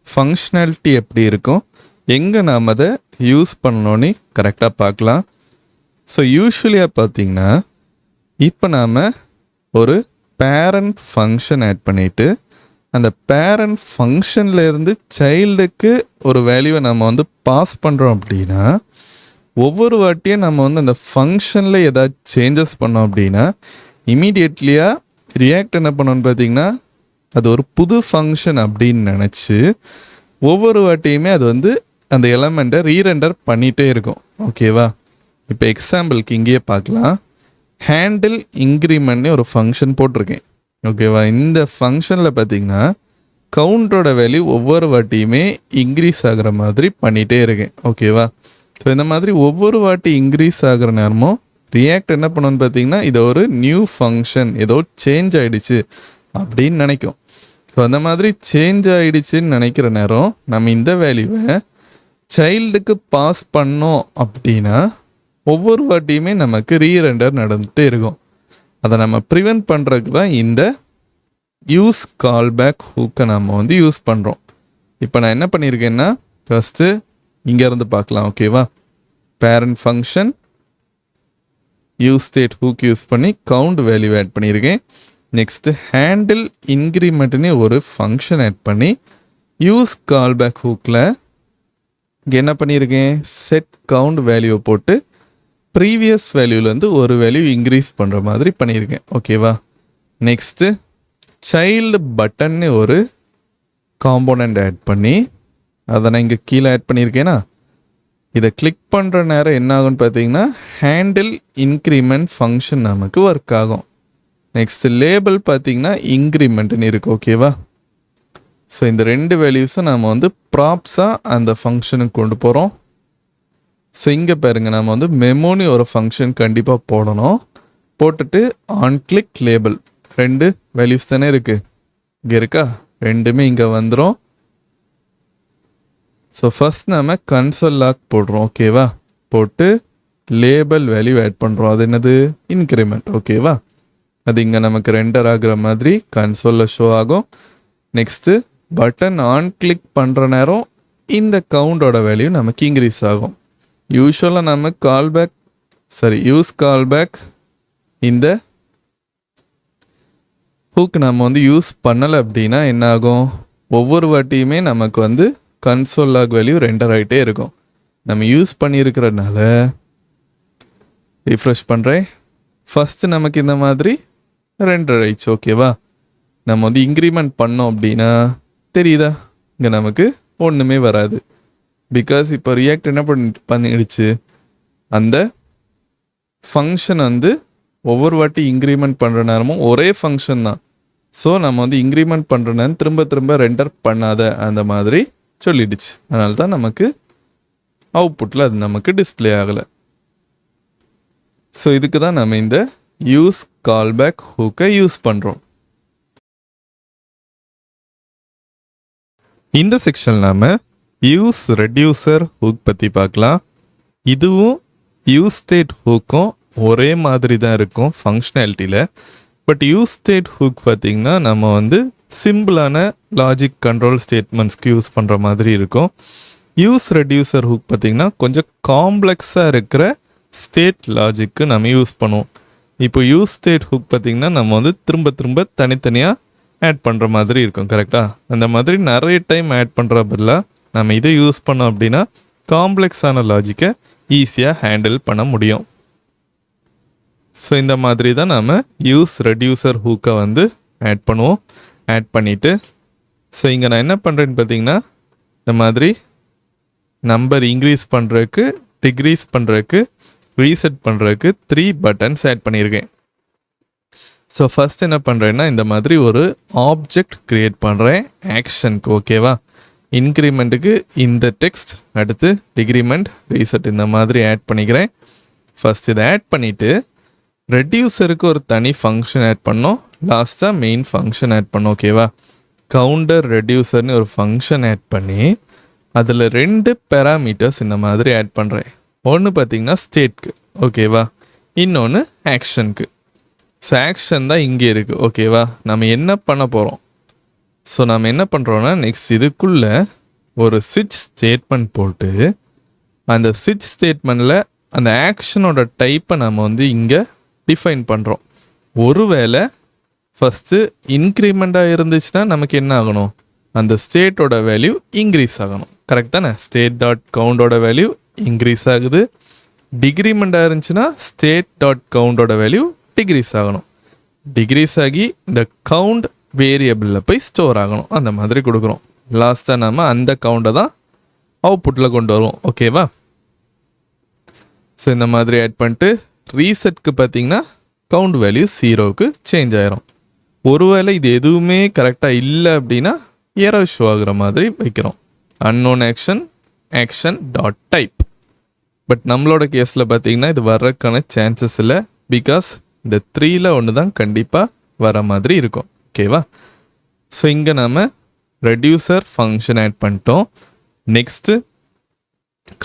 ஃபங்க்ஷனாலிட்டி எப்படி இருக்கும், எங்கே நாம் அதை யூஸ் பண்ணணுன்னு கரெக்டாக பார்க்கலாம். ஸோ யூஸ்வலியாக பார்த்தீங்கன்னா இப்போ நாம் ஒரு பேரண்ட் ஃபங்க்ஷன் ஆட் பண்ணிவிட்டு அந்த பேரண்ட் ஃபங்க்ஷன்லேருந்து சைல்டுக்கு ஒரு வேல்யூவை நம்ம வந்து பாஸ் பண்ணுறோம் அப்படின்னா ஒவ்வொரு வாட்டியும் நம்ம வந்து அந்த ஃபங்க்ஷனில் ஏதாவது சேஞ்சஸ் பண்ணோம் அப்படின்னா இமீடியட்லியாக ரியாக்ட் என்ன பண்ணோன்னு பார்த்தீங்கன்னா அது ஒரு புது ஃபங்க்ஷன் அப்படின்னு நினச்சி ஒவ்வொரு வாட்டியுமே அது வந்து அந்த எலமெண்ட்டை ரீரெண்டர் பண்ணிகிட்டே இருக்கும். ஓகேவா, இப்போ எக்ஸாம்பிளுக்கு இங்கேயே பார்க்கலாம். ஹேண்டில் இன்க்ரிமெண்ட்னு ஒரு ஃபங்க்ஷன் போட்டிருக்கேன். ஓகேவா, இந்த ஃபங்க்ஷனில் பார்த்தீங்கன்னா கவுண்டரோட வேல்யூ ஒவ்வொரு வாட்டியுமே இன்க்ரீஸ் ஆகிற மாதிரி பண்ணிகிட்டே இருக்கேன். ஓகேவா, ஸோ இந்த மாதிரி ஒவ்வொரு வாட்டி இன்க்ரீஸ் ஆகிற நேரமும் ரியாக்ட் என்ன பண்ணணும்னு பார்த்தீங்கன்னா இது ஒரு நியூ ஃபங்க்ஷன், ஏதோ சேஞ்ச் ஆகிடுச்சு அப்படின்னு நினைக்கும். ஸோ அந்த மாதிரி சேஞ்ச் ஆகிடுச்சின்னு நினைக்கிற நேரம் நம்ம இந்த வேல்யூவை சைல்டுக்கு பாஸ் பண்ணோம் அப்படின்னா ஒவ்வொரு வாட்டியுமே நமக்கு ரீரெண்டர் நடந்துகிட்டே இருக்கும். அதை நம்ம ப்ரிவென்ட் பண்ணுறதுக்கு தான் இந்த யூஸ் கால்பேக் ஹூக்கை நம்ம வந்து யூஸ் பண்ணுறோம். இப்போ நான் என்ன பண்ணியிருக்கேன்னா ஃபஸ்ட்டு இங்கேருந்து பார்க்கலாம். ஓகேவா, parent function use state hook யூஸ் பண்ணி கவுண்ட் வேல்யூ ஆட் பண்ணியிருக்கேன். நெக்ஸ்ட்டு ஹேண்டில் இன்க்ரிமெண்ட்னு ஒரு ஃபங்க்ஷன் ஆட் பண்ணி யூஸ் கால்பேக் ஹூக்கில் இங்கே என்ன பண்ணியிருக்கேன், செட் கவுண்ட் வேல்யூவை போட்டு ப்ரீவியஸ் வேல்யூலேருந்து ஒரு வேல்யூ இன்க்ரீஸ் பண்ணுற மாதிரி பண்ணியிருக்கேன். ஓகேவா, நெக்ஸ்ட்டு சைல்டு பட்டன்னு ஒரு காம்போனண்ட் ஆட் பண்ணி அதை நான் இங்கே கீழே ஆட் பண்ணியிருக்கேன்னா இதை கிளிக் பண்ணுற நேரம் என்ன ஆகும்னு பார்த்தீங்கன்னா ஹேண்டில் இன்க்ரிமெண்ட் ஃபங்க்ஷன் நமக்கு ஒர்க் ஆகும். நெக்ஸ்ட் லேபிள் பார்த்தீங்கன்னா இன்க்ரிமெண்ட்னு இருக்குது. ஓகேவா, ஸோ இந்த ரெண்டு வேல்யூஸும் நம்ம வந்து ப்ராப்ஸாக அந்த ஃபங்க்ஷனுக்கு கொண்டு போகிறோம். ஸோ இங்கே பாருங்க, நம்ம வந்து மெமோனி ஒரு ஃபங்க்ஷன் கண்டிப்பாக போடணும். போட்டுட்டு ஆன் கிளிக் லேபிள் ரெண்டு வேல்யூஸ் தானே இருக்குது, இங்கே இருக்கா, ரெண்டுமே இங்கே வந்துடும். ஸோ ஃபஸ்ட் நம்ம கன்சோல் லாக் போடுறோம். ஓகேவா, போட்டு லேபிள் வேல்யூ ஆட் பண்ணுறோம். அது என்னது, இன்க்ரிமெண்ட். ஓகேவா, அது இங்கே நமக்கு ரெண்டர் ஆகுற மாதிரி கன்சோலில் ஷோ ஆகும். நெக்ஸ்ட்டு பட்டன் ஆன் கிளிக் பண்ணுற நேரம் இந்த கவுண்டோட வேல்யூ நமக்கு இன்க்ரீஸ் ஆகும். யூஸ்வலாக நம்ம யூஸ் கால்பேக் இந்த ஹூக் நம்ம வந்து யூஸ் பண்ணலை அப்படின்னா என்ன ஆகும், ஒவ்வொரு வாட்டியுமே நமக்கு வந்து கன்சோல் லாக் வேல்யூ ரெண்டர் ஆகிட்டே இருக்கும். நம்ம யூஸ் பண்ணியிருக்கிறதுனால ரிஃப்ரெஷ் பண்ணுறேன், ஃபஸ்ட்டு நமக்கு இந்த மாதிரி ரெண்டர் ஆயிடுச்சு. ஓகேவா, நம்ம வந்து இன்க்ரிமெண்ட் பண்ணோம் அப்படின்னா தெரியுதா, இங்கே நமக்கு ஒன்றுமே வராது. பிகாஸ் இப்போ ரியாக்ட் என்ன பண்ணிடுச்சு, அந்த ஃபங்க்ஷன் வந்து ஒவ்வொரு வாட்டி இன்க்ரிமெண்ட் பண்ணுற நேரமும் ஒரே ஃபங்க்ஷன் தான். ஸோ நம்ம வந்து இன்க்ரிமெண்ட் பண்ணுற நேரம் திரும்ப திரும்ப ரெண்டர் பண்ணாத அந்த மாதிரி சொல்லிடுச்சு. அதனால தான் நமக்கு அவுட்புட்டில் அது நமக்கு டிஸ்பிளே ஆகலை. ஸோ இதுக்கு தான் நம்ம இந்த யூஸ் கால்பேக் ஹூக்கை யூஸ் பண்ணுறோம். இந்த செக்ஷன் நாம் யூஸ் ரெடியூசர் ஹூக் பற்றி பார்க்கலாம். இதுவும் யூஸ் ஸ்டேட் ஹூக்கும் ஒரே மாதிரி தான் இருக்கும் ஃபங்க்ஷனாலிட்டியில். பட் யூஸ் ஸ்டேட் ஹூக் பார்த்திங்கன்னா நம்ம வந்து சிம்பிளான லாஜிக் கண்ட்ரோல் ஸ்டேட்மெண்ட்ஸ்க்கு யூஸ் பண்ணுற மாதிரி இருக்கும். யூஸ் ரெடியூசர் ஹூக் பார்த்திங்கன்னா கொஞ்சம் காம்ப்ளெக்ஸாக இருக்கிற ஸ்டேட் லாஜிக்கு நம்ம யூஸ் பண்ணுவோம். இப்போ யூஸ் ஸ்டேட் ஹூக் பார்த்திங்கன்னா நம்ம வந்து திரும்ப திரும்ப தனித்தனியாக ஆட் பண்ணுற மாதிரி இருக்கும். கரெக்டாக அந்த மாதிரி நிறைய டைம் ஆட் பண்ணுற பதிலாக நம்ம இதை யூஸ் பண்ணோம் அப்படின்னா காம்ப்ளெக்ஸான லாஜிக்கை ஈஸியாக ஹேண்டில் பண்ண முடியும். ஸோ இந்த மாதிரி தான் நம்ம யூஸ் ரெடியூசர் ஹூக்கை வந்து ஆட் பண்ணுவோம். ஆட் பண்ணிவிட்டு ஸோ இங்கே நான் என்ன பண்ணுறேன்னு பார்த்தீங்கன்னா இந்த மாதிரி நம்பர் இன்க்ரீஸ் பண்ணுறதுக்கு டிக்ரீஸ் பண்ணுறதுக்கு ரீசெட் பண்ணுறதுக்கு 3 பட்டன்ஸ் ஆட் பண்ணியிருக்கேன். ஸோ ஃபஸ்ட் என்ன பண்ணுறேன்னா இந்த மாதிரி ஒரு ஆப்ஜெக்ட் க்ரியேட் பண்ணுறேன் ஆக்ஷனுக்கு. ஓகேவா? இன்க்ரிமெண்ட்டுக்கு இந்த டெக்ஸ்ட், அடுத்து டிக்ரிமெண்ட், ரீசெட் இந்த மாதிரி ஆட் பண்ணிக்கிறேன். ஃபஸ்ட் இதை ஆட் பண்ணிவிட்டு ரெடியூசருக்கு ஒரு தனி ஃபங்க்ஷன் ஆட் பண்ணோம். லாஸ்ட்டாக மெயின் ஃபங்க்ஷன் ஆட் பண்ணோம். ஓகேவா? கவுண்டர் ரெடியூசர்னு ஒரு ஃபங்க்ஷன் ஆட் பண்ணி அதில் 2 பேராமீட்டர்ஸ் இந்த மாதிரி ஆட் பண்ணுறேன். ஒன்று பார்த்திங்கன்னா ஸ்டேட்க்கு, ஓகேவா? இன்னொன்று ஆக்ஷனுக்கு. ஸோ ஆக்ஷன் தான் இங்கே இருக்குது. ஓகேவா? நம்ம என்ன பண்ண போகிறோம்? ஸோ நம்ம என்ன பண்ணுறோன்னா நெக்ஸ்ட் இதுக்குள்ளே ஒரு ஸ்விட்ச் ஸ்டேட்மெண்ட் போட்டு அந்த ஸ்விட்ச் ஸ்டேட்மெண்ட்டில் அந்த ஆக்ஷனோட டைப்பை நம்ம வந்து இங்கே டிஃபைன் பண்ணுறோம். ஒருவேளை ஃபஸ்ட்டு இன்க்ரிமெண்ட்டாக இருந்துச்சுன்னா நமக்கு என்ன ஆகணும்? அந்த ஸ்டேட்டோட வேல்யூ இன்க்ரீஸ் ஆகணும். கரெக்ட் தானே? ஸ்டேட் டாட் கவுண்டோட வேல்யூ இன்க்ரீஸ் ஆகுது. டிக்ரிமெண்ட்டாக இருந்துச்சுன்னா ஸ்டேட் டாட் கவுண்டோட வேல்யூ டிக்ரீஸ் ஆகணும். டிக்ரீஸ் ஆகி இந்த கவுண்ட் வேரியபிளில் போய் ஸ்டோர் ஆகணும். அந்த மாதிரி கொடுக்குறோம். லாஸ்ட்டாக நம்ம அந்த கவுண்டை தான் அவுட்புட்டில் கொண்டு வருவோம். ஓகேவா? ஸோ இந்த மாதிரி ஆட் பண்ணிட்டு ரீசெட்க்கு பார்த்தீங்கன்னா கவுண்ட் வேல்யூ 0க்கு சேஞ்ச் ஆயிரும். ஒருவேளை இது எதுவுமே கரெக்டாக இல்லை அப்படின்னா எரர் ஷோ ஆகுற மாதிரி வைக்கிறோம். Unknown action action dot type. But நம்மளோட கேஸில் பார்த்தீங்கன்னா இது வர்றதுக்கான சான்சஸ் இல்லை. பிகாஸ் இந்த 3ல் ஒன்று தான் கண்டிப்பாக வர மாதிரி இருக்கும். ஓகேவா? ஸோ இங்கே நாம் ரெடியூசர் ஃபங்க்ஷன் ஆட் பண்ணிட்டோம். நெக்ஸ்ட்டு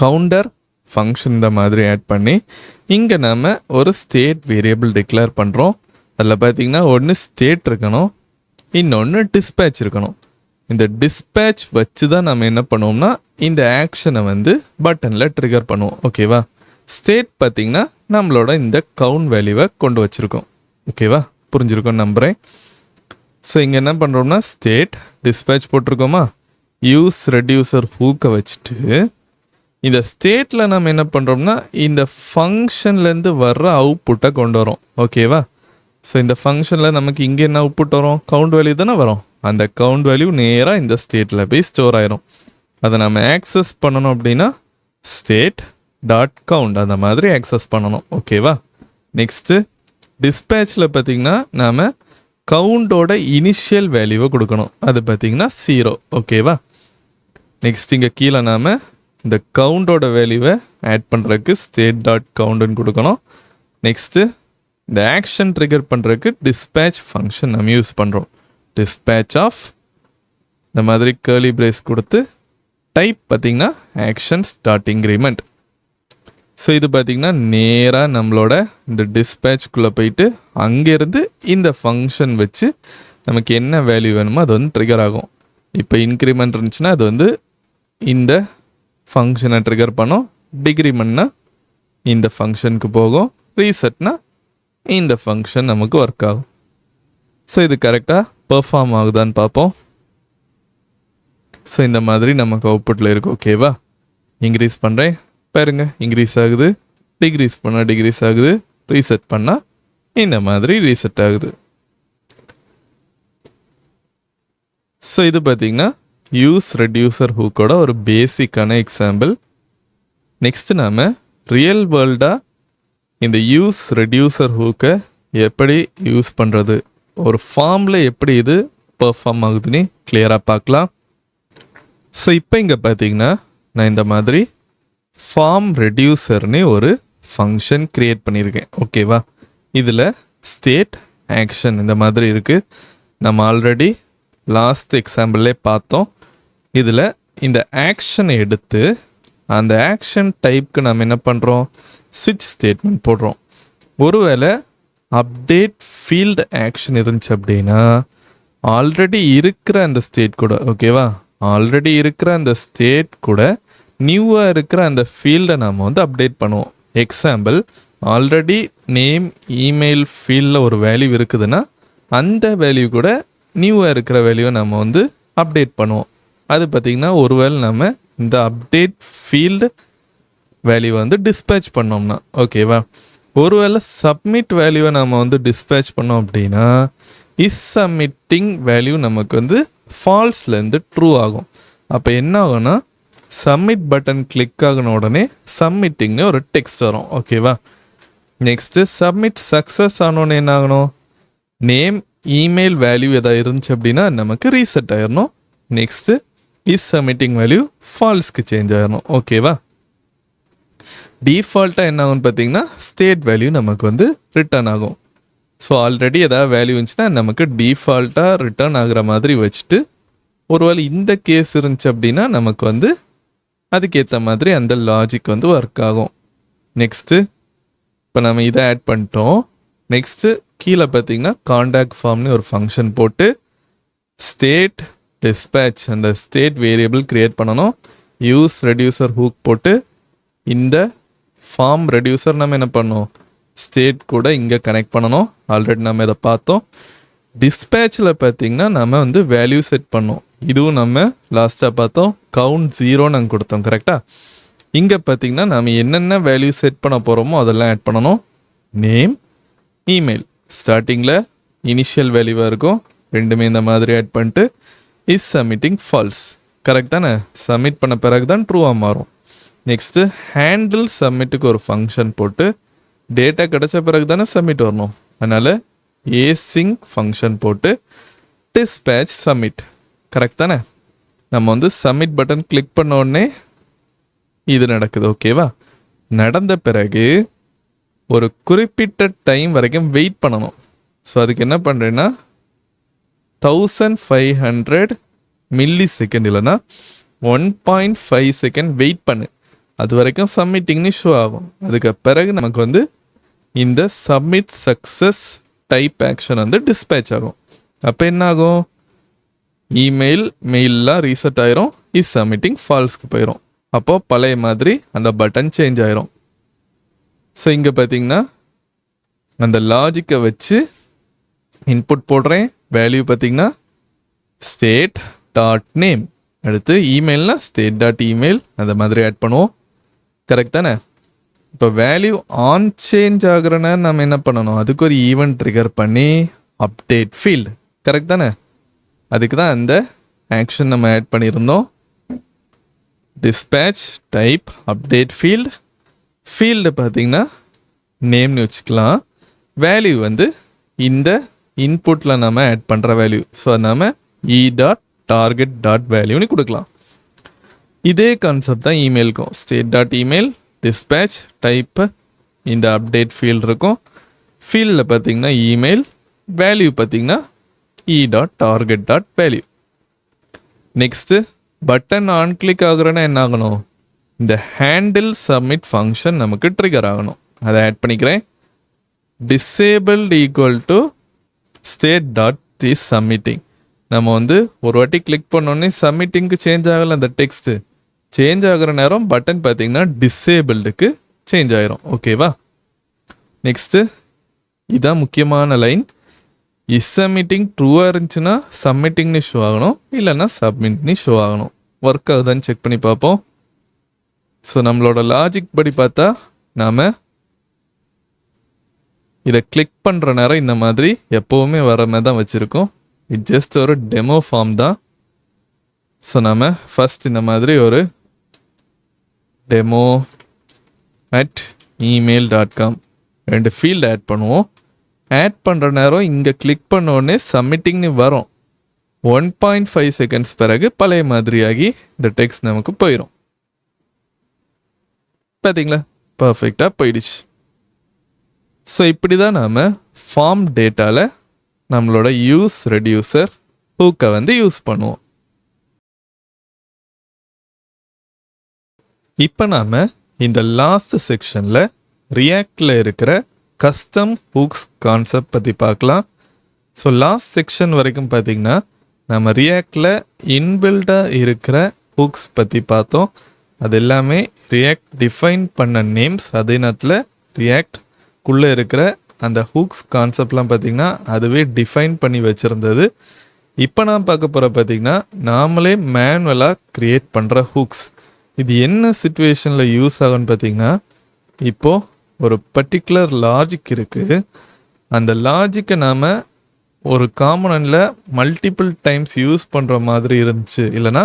கவுண்டர் ஃபங்க்ஷன் இந்த மாதிரி ஆட் பண்ணி இங்கே நாம் ஒரு ஸ்டேட் வேரியபிள் டிக்ளேர் பண்ணுறோம். அதில் பார்த்திங்கன்னா ஒன்று ஸ்டேட் இருக்கணும், இன்னொன்று டிஸ்பேட்ச் இருக்கணும். இந்த டிஸ்பேட்ச் வச்சு தான் நம்ம என்ன பண்ணுவோம்னா இந்த ஆக்ஷனை வந்து பட்டனில் ட்ரிகர் பண்ணுவோம். ஓகேவா? ஸ்டேட் பார்த்திங்கன்னா நம்மளோட இந்த கவுண்ட் வேல்யூவை கொண்டு வச்சுருக்கோம். ஓகேவா? புரிஞ்சிருக்கோன்னு நம்புகிறேன். ஸோ இங்கே என்ன பண்ணுறோம்னா ஸ்டேட் டிஸ்பேட்ச் போட்டிருக்கோமா, யூஸ் ரெடியூசர் ஹூக்கை வச்சுட்டு இந்த ஸ்டேட்டில் நம்ம என்ன பண்ணுறோம்னா இந்த ஃபங்க்ஷன்லேருந்து வர்ற அவுட்புட்டை கொண்டு வரோம். ஓகேவா? ஸோ இந்த ஃபங்க்ஷனில் நமக்கு இங்கே என்ன அவுட்புட் வரும்? கவுண்ட் வேல்யூ தானே வரும். அந்த கவுண்ட் வேல்யூ நேராக இந்த ஸ்டேட்டில் போய் ஸ்டோர் ஆயிரும். அதை நம்ம ஆக்சஸ் பண்ணணும் அப்படின்னா ஸ்டேட் டாட் கவுண்ட் அந்த மாதிரி ஆக்சஸ் பண்ணணும். ஓகேவா? நெக்ஸ்ட்டு டிஸ்பேட்சில் பார்த்திங்கன்னா நாம் கவுண்டோட இனிஷியல் வேல்யூவை கொடுக்கணும். அது பார்த்திங்கன்னா 0. ஓகேவா? நெக்ஸ்ட் இங்கே கீழே நாம் இந்த கவுண்டோட வேல்யூவை ஆட் பண்ணுறதுக்கு ஸ்டேட் டாட் கவுண்டுன்னு கொடுக்கணும். நெக்ஸ்ட்டு இந்த ஆக்ஷன் ட்ரிகர் பண்ணுறதுக்கு டிஸ்பேட்ச் ஃபங்க்ஷன் நம்ம யூஸ் பண்ணுறோம். டிஸ்பேட்ச் ஆஃப் இந்த மாதிரி கேர்லி பிரேஸ் கொடுத்து டைப் பார்த்திங்கன்னா ஆக்ஷன்ஸ் டாட் இன்க்ரிமெண்ட். ஸோ இது பார்த்திங்கன்னா நேராக நம்மளோட இந்த டிஸ்பேட்ச்குள்ளே போயிட்டு அங்கேருந்து இந்த ஃபங்க்ஷன் வச்சு நமக்கு என்ன வேல்யூ வேணுமோ அது வந்து ட்ரிகர் ஆகும். இப்போ இன்க்ரிமெண்ட் இருந்துச்சுன்னா அது வந்து இந்த ஃபங்க்ஷனை ட்ரிகர் பண்ணோம். டிக்ரிமெண்ட்னா இந்த ஃபங்க்ஷனுக்கு போகும். ரீசெட்னா இந்த ஃபங்க்ஷன் நமக்கு ஒர்க் ஆகும். ஸோ இது கரெக்டாக பெர்ஃபார்ம் ஆகுதான்னு பார்ப்போம். ஸோ இந்த மாதிரி நமக்கு அவுட்புட்டில் இருக்குது. ஓகேவா? இன்க்ரீஸ் பண்ணுறேன் பாருங்க, இன்க்ரீஸ் ஆகுது. டிக்ரீஸ் பண்ணால் டிக்ரீஸ் ஆகுது. ரீசெட் பண்ணால் இந்த மாதிரி ரீசெட் ஆகுது. ஸோ இது பார்த்திங்கன்னா யூஸ் ரெடியூசர் ஹூக்கோட ஒரு பேசிக்கான எக்ஸாம்பிள். நெக்ஸ்ட் நாம் ரியல் வேர்ல்டாக இந்த யூஸ் ரெடியூசர் ஹூக்கை எப்படி யூஸ் பண்ணுறது, ஒரு ஃபார்மில் எப்படி இது பெர்ஃபார்ம் ஆகுதுன்னு கிளியராக பார்க்கலாம். ஸோ இப்போ இங்கே பார்த்தீங்கன்னா நான் இந்த மாதிரி ஃபார்ம் ரெடியூசர்னு ஒரு ஃபங்க்ஷன் க்ரியேட் பண்ணியிருக்கேன். ஓகேவா? இதில் ஸ்டேட் ஆக்ஷன் இந்த மாதிரி இருக்குது. நம்ம ஆல்ரெடி லாஸ்ட் எக்ஸாம்பிள்லே பார்த்தோம். இதில் இந்த ஆக்ஷனை எடுத்து அந்த ஆக்ஷன் டைப்புக்கு நம்ம என்ன பண்ணுறோம்? ஸ்விட்ச் ஸ்டேட்மெண்ட் போடுறோம். ஒருவேளை அப்டேட் ஃபீல்டு ஆக்ஷன் இருந்துச்சு அப்படின்னா ஆல்ரெடி இருக்கிற அந்த ஸ்டேட் கூட, ஓகேவா, ஆல்ரெடி இருக்கிற அந்த ஸ்டேட் கூட நியூவாக இருக்கிற அந்த ஃபீல்டை நாம் வந்து அப்டேட் பண்ணுவோம். எக்ஸாம்பிள், ஆல்ரெடி நேம் இமெயில் ஃபீல்டில் ஒரு வேல்யூ இருக்குதுன்னா அந்த வேல்யூ கூட நியூவாக இருக்கிற வேல்யூவை நம்ம வந்து அப்டேட் பண்ணுவோம். அது பார்த்திங்கன்னா ஒருவேளை நம்ம இந்த அப்டேட் ஃபீல்டு வேல்யூவை வந்து டிஸ்பேச் பண்ணோம்னா, ஓகேவா? ஒருவேளை சப்மிட் வேல்யூவை நம்ம வந்து டிஸ்பேச் பண்ணோம் அப்படின்னா இஸ் சப்மிட்டிங் வேல்யூ நமக்கு வந்து ஃபால்ஸ்லேருந்து ட்ரூ ஆகும். அப்போ என்ன ஆகும்னா சப்மிட் பட்டன் கிளிக் ஆகின உடனே சப்மிட்டிங்னு ஒரு டெக்ஸ்ட் வரும், ஓகேவா? நெக்ஸ்ட்டு சப்மிட் சக்ஸஸ் ஆனோன்னு என்ன ஆகணும், நேம் இமெயில் வேல்யூ எதாவது இருந்துச்சு அப்படின்னா நமக்கு ரீசெட் ஆயிடணும். நெக்ஸ்ட்டு இஸ் சப்மிட்டிங் வேல்யூ ஃபால்ஸ்க்கு சேஞ்ச் ஆயிடணும், ஓகேவா? டிஃபால்ட்டாக என்ன ஆகும்னு பார்த்தீங்கன்னா ஸ்டேட் வேல்யூ நமக்கு வந்து ரிட்டர்ன் ஆகும். ஸோ ஆல்ரெடி எதாவது வேல்யூ இருந்துச்சுன்னா நமக்கு டிஃபால்ட்டாக ரிட்டர்ன் ஆகிற மாதிரி வச்சுட்டு, ஒருவேளை இந்த கேஸ் இருந்துச்சு அப்படின்னா நமக்கு வந்து அதுக்கேற்ற மாதிரி அந்த லாஜிக் வந்து ஒர்க் ஆகும். நெக்ஸ்ட்டு இப்போ நம்ம இதை ஆட் பண்ணிட்டோம். நெக்ஸ்ட்டு கீழே பார்த்தீங்கன்னா காண்டாக்ட் ஃபார்ம்னு ஒரு ஃபங்க்ஷன் போட்டு ஸ்டேட் டிஸ்பேச் அந்த ஸ்டேட் வேரியபிள் க்ரியேட் பண்ணணும். யூஸ் ரெடியூசர் ஹூக் போட்டு இந்த ஃபார்ம் ரெடியூசர் நம்ம என்ன பண்ணோம், ஸ்டேட் கூட இங்கே கனெக்ட் பண்ணணும். ஆல்ரெடி நம்ம இதை பார்த்தோம். டிஸ்பேச்சில் பார்த்தீங்கன்னா நம்ம வந்து வேல்யூ செட் பண்ணோம். இதுவும் நம்ம லாஸ்ட்டாக பார்த்தோம். கவுண்ட் 0 நாங்கள் கொடுத்தோம், கரெக்டாக? இங்கே பார்த்தீங்கன்னா நம்ம என்னென்ன வேல்யூ செட் பண்ண போகிறோமோ அதெல்லாம் ஆட் பண்ணணும். நேம், இமெயில் ஸ்டார்டிங்கில் இனிஷியல் வேல்யூவாக இருக்கும். ரெண்டுமே இந்த மாதிரி ஆட் பண்ணிட்டு இஸ் சப்மிட்டிங் ஃபால்ஸ், கரெக்ட் தானே? சப்மிட் பண்ண பிறகு தான் ட்ரூவாக மாறும். நெக்ஸ்ட்டு ஹேண்டில் சப்மிட்டுக்கு ஒரு ஃபங்க்ஷன் போட்டு டேட்டா கிடச்ச பிறகு தானே சப்மிட் வரணும். அதனால் ஏசிங் ஃபங்க்ஷன் போட்டு டிஸ்பேச் சப்மிட், கரெக்ட் தானே? நம்ம வந்து சப்மிட் பட்டன் கிளிக் பண்ண உடனே இது நடக்குது, ஓகேவா? நடந்த பிறகு ஒரு குறிப்பிட்ட டைம் வரைக்கும் வெயிட் பண்ணணும். ஸோ அதுக்கு என்ன பண்ணுறேன்னா 1500 மில்லி செகண்ட் இல்லைன்னா 1.5 செகண்ட் வெயிட் பண்ணு. அது வரைக்கும் சப்மிட்டிங்னு ஷோ ஆகும். அதுக்கு பிறகு நமக்கு வந்து இந்த சப்மிட் சக்ஸஸ் டைப் ஆக்ஷன் வந்து டிஸ்பேச் ஆகும். அப்போ என்ன ஆகும், இமெயில் மெயிலெலாம் ரீசெட் ஆயிரும், இஸ் சப்மிட்டிங் ஃபால்ஸ்க்கு போயிடும். அப்போது பழைய மாதிரி அந்த பட்டன் சேஞ்ச் ஆயிரும். ஸோ இங்கே பார்த்தீங்கன்னா அந்த லாஜிக்கை வச்சு இன்புட் போடுறேன். வேல்யூ பார்த்தீங்கன்னா ஸ்டேட் டாட் நேம், அடுத்து இமெயில்னா ஸ்டேட் டாட் இமெயில், அந்த மாதிரி ஆட் பண்ணுவோம், கரெக்ட் தானே? இப்போ வேல்யூ ஆன் சேஞ்ச் ஆகுறனா நம்ம என்ன பண்ணணும், அதுக்கு ஒரு ஈவெண்ட் ட்ரிகர் பண்ணி அப்டேட் ஃபீல்டு, கரெக்ட் தானே? அதுக்கு தான் அந்த ஆக்ஷன் நம்ம ஆட் பண்ணியிருந்தோம். Dispatch type update field, field பார்த்தீங்கன்னா நேம்னு வச்சுக்கலாம். வேல்யூ வந்து இந்த இன்புட்டில் நம்ம ஆட் பண்ணுற வேல்யூ. ஸோ நம்ம e.target.value கொடுக்கலாம். இதே கான்செப்ட் தான் இமெயிலுக்கும். State dot email dispatch type இந்த அப்டேட் ஃபீல்டு இருக்கும். ஃபீல்டில் பார்த்தீங்கன்னா இமெயில், வேல்யூ பார்த்தீங்கன்னா e.target.value. Next button on click ஆகுறேன்னா என்ன ஆகணும், இந்த ஹேண்டில் சப்மிட் ஃபங்க்ஷன் நமக்கு ட்ரிகர் ஆகணும். அதை ஆட் பண்ணிக்கிறேன். Disabled equal to state dot is submitting. நம்ம வந்து ஒரு வாட்டி கிளிக் பண்ணோடனே சப்மிட்டிங்க்கு சேஞ்ச் ஆகலை, அந்த டெக்ஸ்ட்டு சேஞ்ச் ஆகிற நேரம் பட்டன் பார்த்தீங்கன்னா டிசேபிள்டுக்கு சேஞ்ச் ஆகிரும், ஓகேவா? நெக்ஸ்ட்டு இதுதான் முக்கியமான லைன். இஸ் சப்மிட்டிங் ட்ரூவாக இருந்துச்சுன்னா சப்மிட்டிங்னு ஷோ ஆகணும், இல்லைன்னா சப்மிட்னு ஷோ ஆகணும். ஒர்க் ஆகுதான்னு செக் பண்ணி பார்ப்போம். ஸோ நம்மளோட லாஜிக் படி பார்த்தா நாம் இதை கிளிக் பண்ணுற நேரம் இந்த மாதிரி எப்போவுமே வர மாதிரி தான் வச்சுருக்கோம். இது ஜஸ்ட் ஒரு டெமோ ஃபார்ம் தான். ஸோ நம்ம ஃபஸ்ட் இந்த மாதிரி ஒரு demo@email.com 2 ஃபீல்டு ஆட் பண்ணுவோம். ஆட் பண்ணுற நேரம் இங்கே கிளிக் பண்ண உடனே சப்மிட்டிங்னு வரும். 1.5 செகண்ட்ஸ் பிறகு பழைய மாதிரியாகி இந்த டெக்ஸ்ட் நமக்கு போயிடும். பார்த்தீங்களா, பர்ஃபெக்டாக போயிடுச்சு. ஸோ இப்படி தான் நாம் ஃபார்ம் டேட்டாவில் நம்மளோட யூஸ் ரெடியூசர் ஹூக்கை வந்து யூஸ் பண்ணுவோம். இப்போ நாம் இந்த லாஸ்ட் செக்ஷனில் ரியாக்டில் இருக்கிற கஸ்டம் ஹூக்ஸ் கான்செப்ட் பற்றி பார்க்கலாம். ஸோ லாஸ்ட் செக்ஷன் வரைக்கும் பார்த்திங்கன்னா நம்ம ரியாக்டில் இன்பில்டாக இருக்கிற ஹூக்ஸ் பற்றி பார்த்தோம். அது எல்லாமே ரியாக்ட் டிஃபைன் பண்ண நேம்ஸ். அதே நேரத்தில் ரியாக்ட்குள்ளே இருக்கிற அந்த ஹூக்ஸ் கான்செப்ட்லாம் பார்த்திங்கன்னா அதுவே டிஃபைன் பண்ணி வச்சுருந்தது. இப்போ நான் பார்க்க போகிற பார்த்திங்கன்னா நாமளே மேனுவலாக க்ரியேட் பண்ணுற ஹூக்ஸ். இது என்ன சிச்சுவேஷனில் யூஸ் ஆகும்னு பார்த்திங்கன்னா, இப்போது ஒரு பர்டிகுலர் லாஜிக் இருக்குது. அந்த லாஜிக்கை நாம் ஒரு காம்பனண்ட்டில் மல்டிபிள் டைம்ஸ் யூஸ் பண்ணுற மாதிரி இருந்துச்சு, இல்லைனா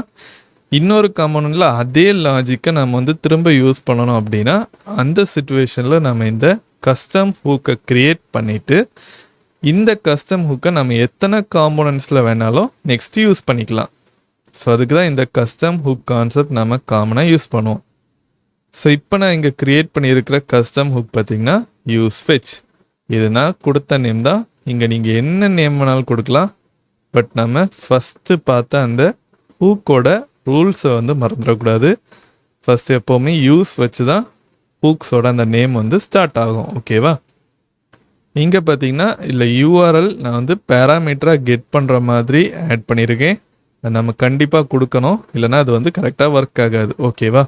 இன்னொரு காம்பனண்ட்டில் அதே லாஜிக்கை நம்ம வந்து திரும்ப யூஸ் பண்ணணும் அப்படின்னா அந்த சிச்சுவேஷனில் நம்ம இந்த கஸ்டம் ஹூக்கை க்ரியேட் பண்ணிவிட்டு இந்த கஸ்டம் ஹூக்கை நம்ம எத்தனை காம்பனண்ட்ஸில் வேணாலும் நெக்ஸ்ட் யூஸ் பண்ணிக்கலாம். ஸோ அதுக்கு தான் இந்த கஸ்டம் ஹூக் கான்செப்ட் நம்ம காமனாக யூஸ் பண்ணுவோம். ஸோ இப்போ நான் இங்கே க்ரியேட் பண்ணியிருக்கிற கஸ்டம் ஹூக் பார்த்திங்கன்னா யூஸ் ஃபெச். இது நான் கொடுத்த நேம் தான். இங்கே நீங்கள் என்ன நேம் வேணாலும் கொடுக்கலாம். பட் நம்ம ஃபஸ்ட்டு பார்த்த அந்த ஹூக்கோட ரூல்ஸை வந்து மறந்துடக்கூடாது. ஃபஸ்ட் எப்போவுமே யூஸ் வச்சு தான் ஹூக்ஸோட அந்த நேம் வந்து ஸ்டார்ட் ஆகும். ஓகேவா? இங்கே பார்த்தீங்கன்னா இல்லை யூஆர்எல் நான் வந்து பேராமீட்டராக கெட் பண்ணுற மாதிரி ஆட் பண்ணியிருக்கேன். அது நம்ம கண்டிப்பாக கொடுக்கணும், இல்லைனா அது வந்து கரெக்டாக ஒர்க் ஆகாது. ஓகேவா?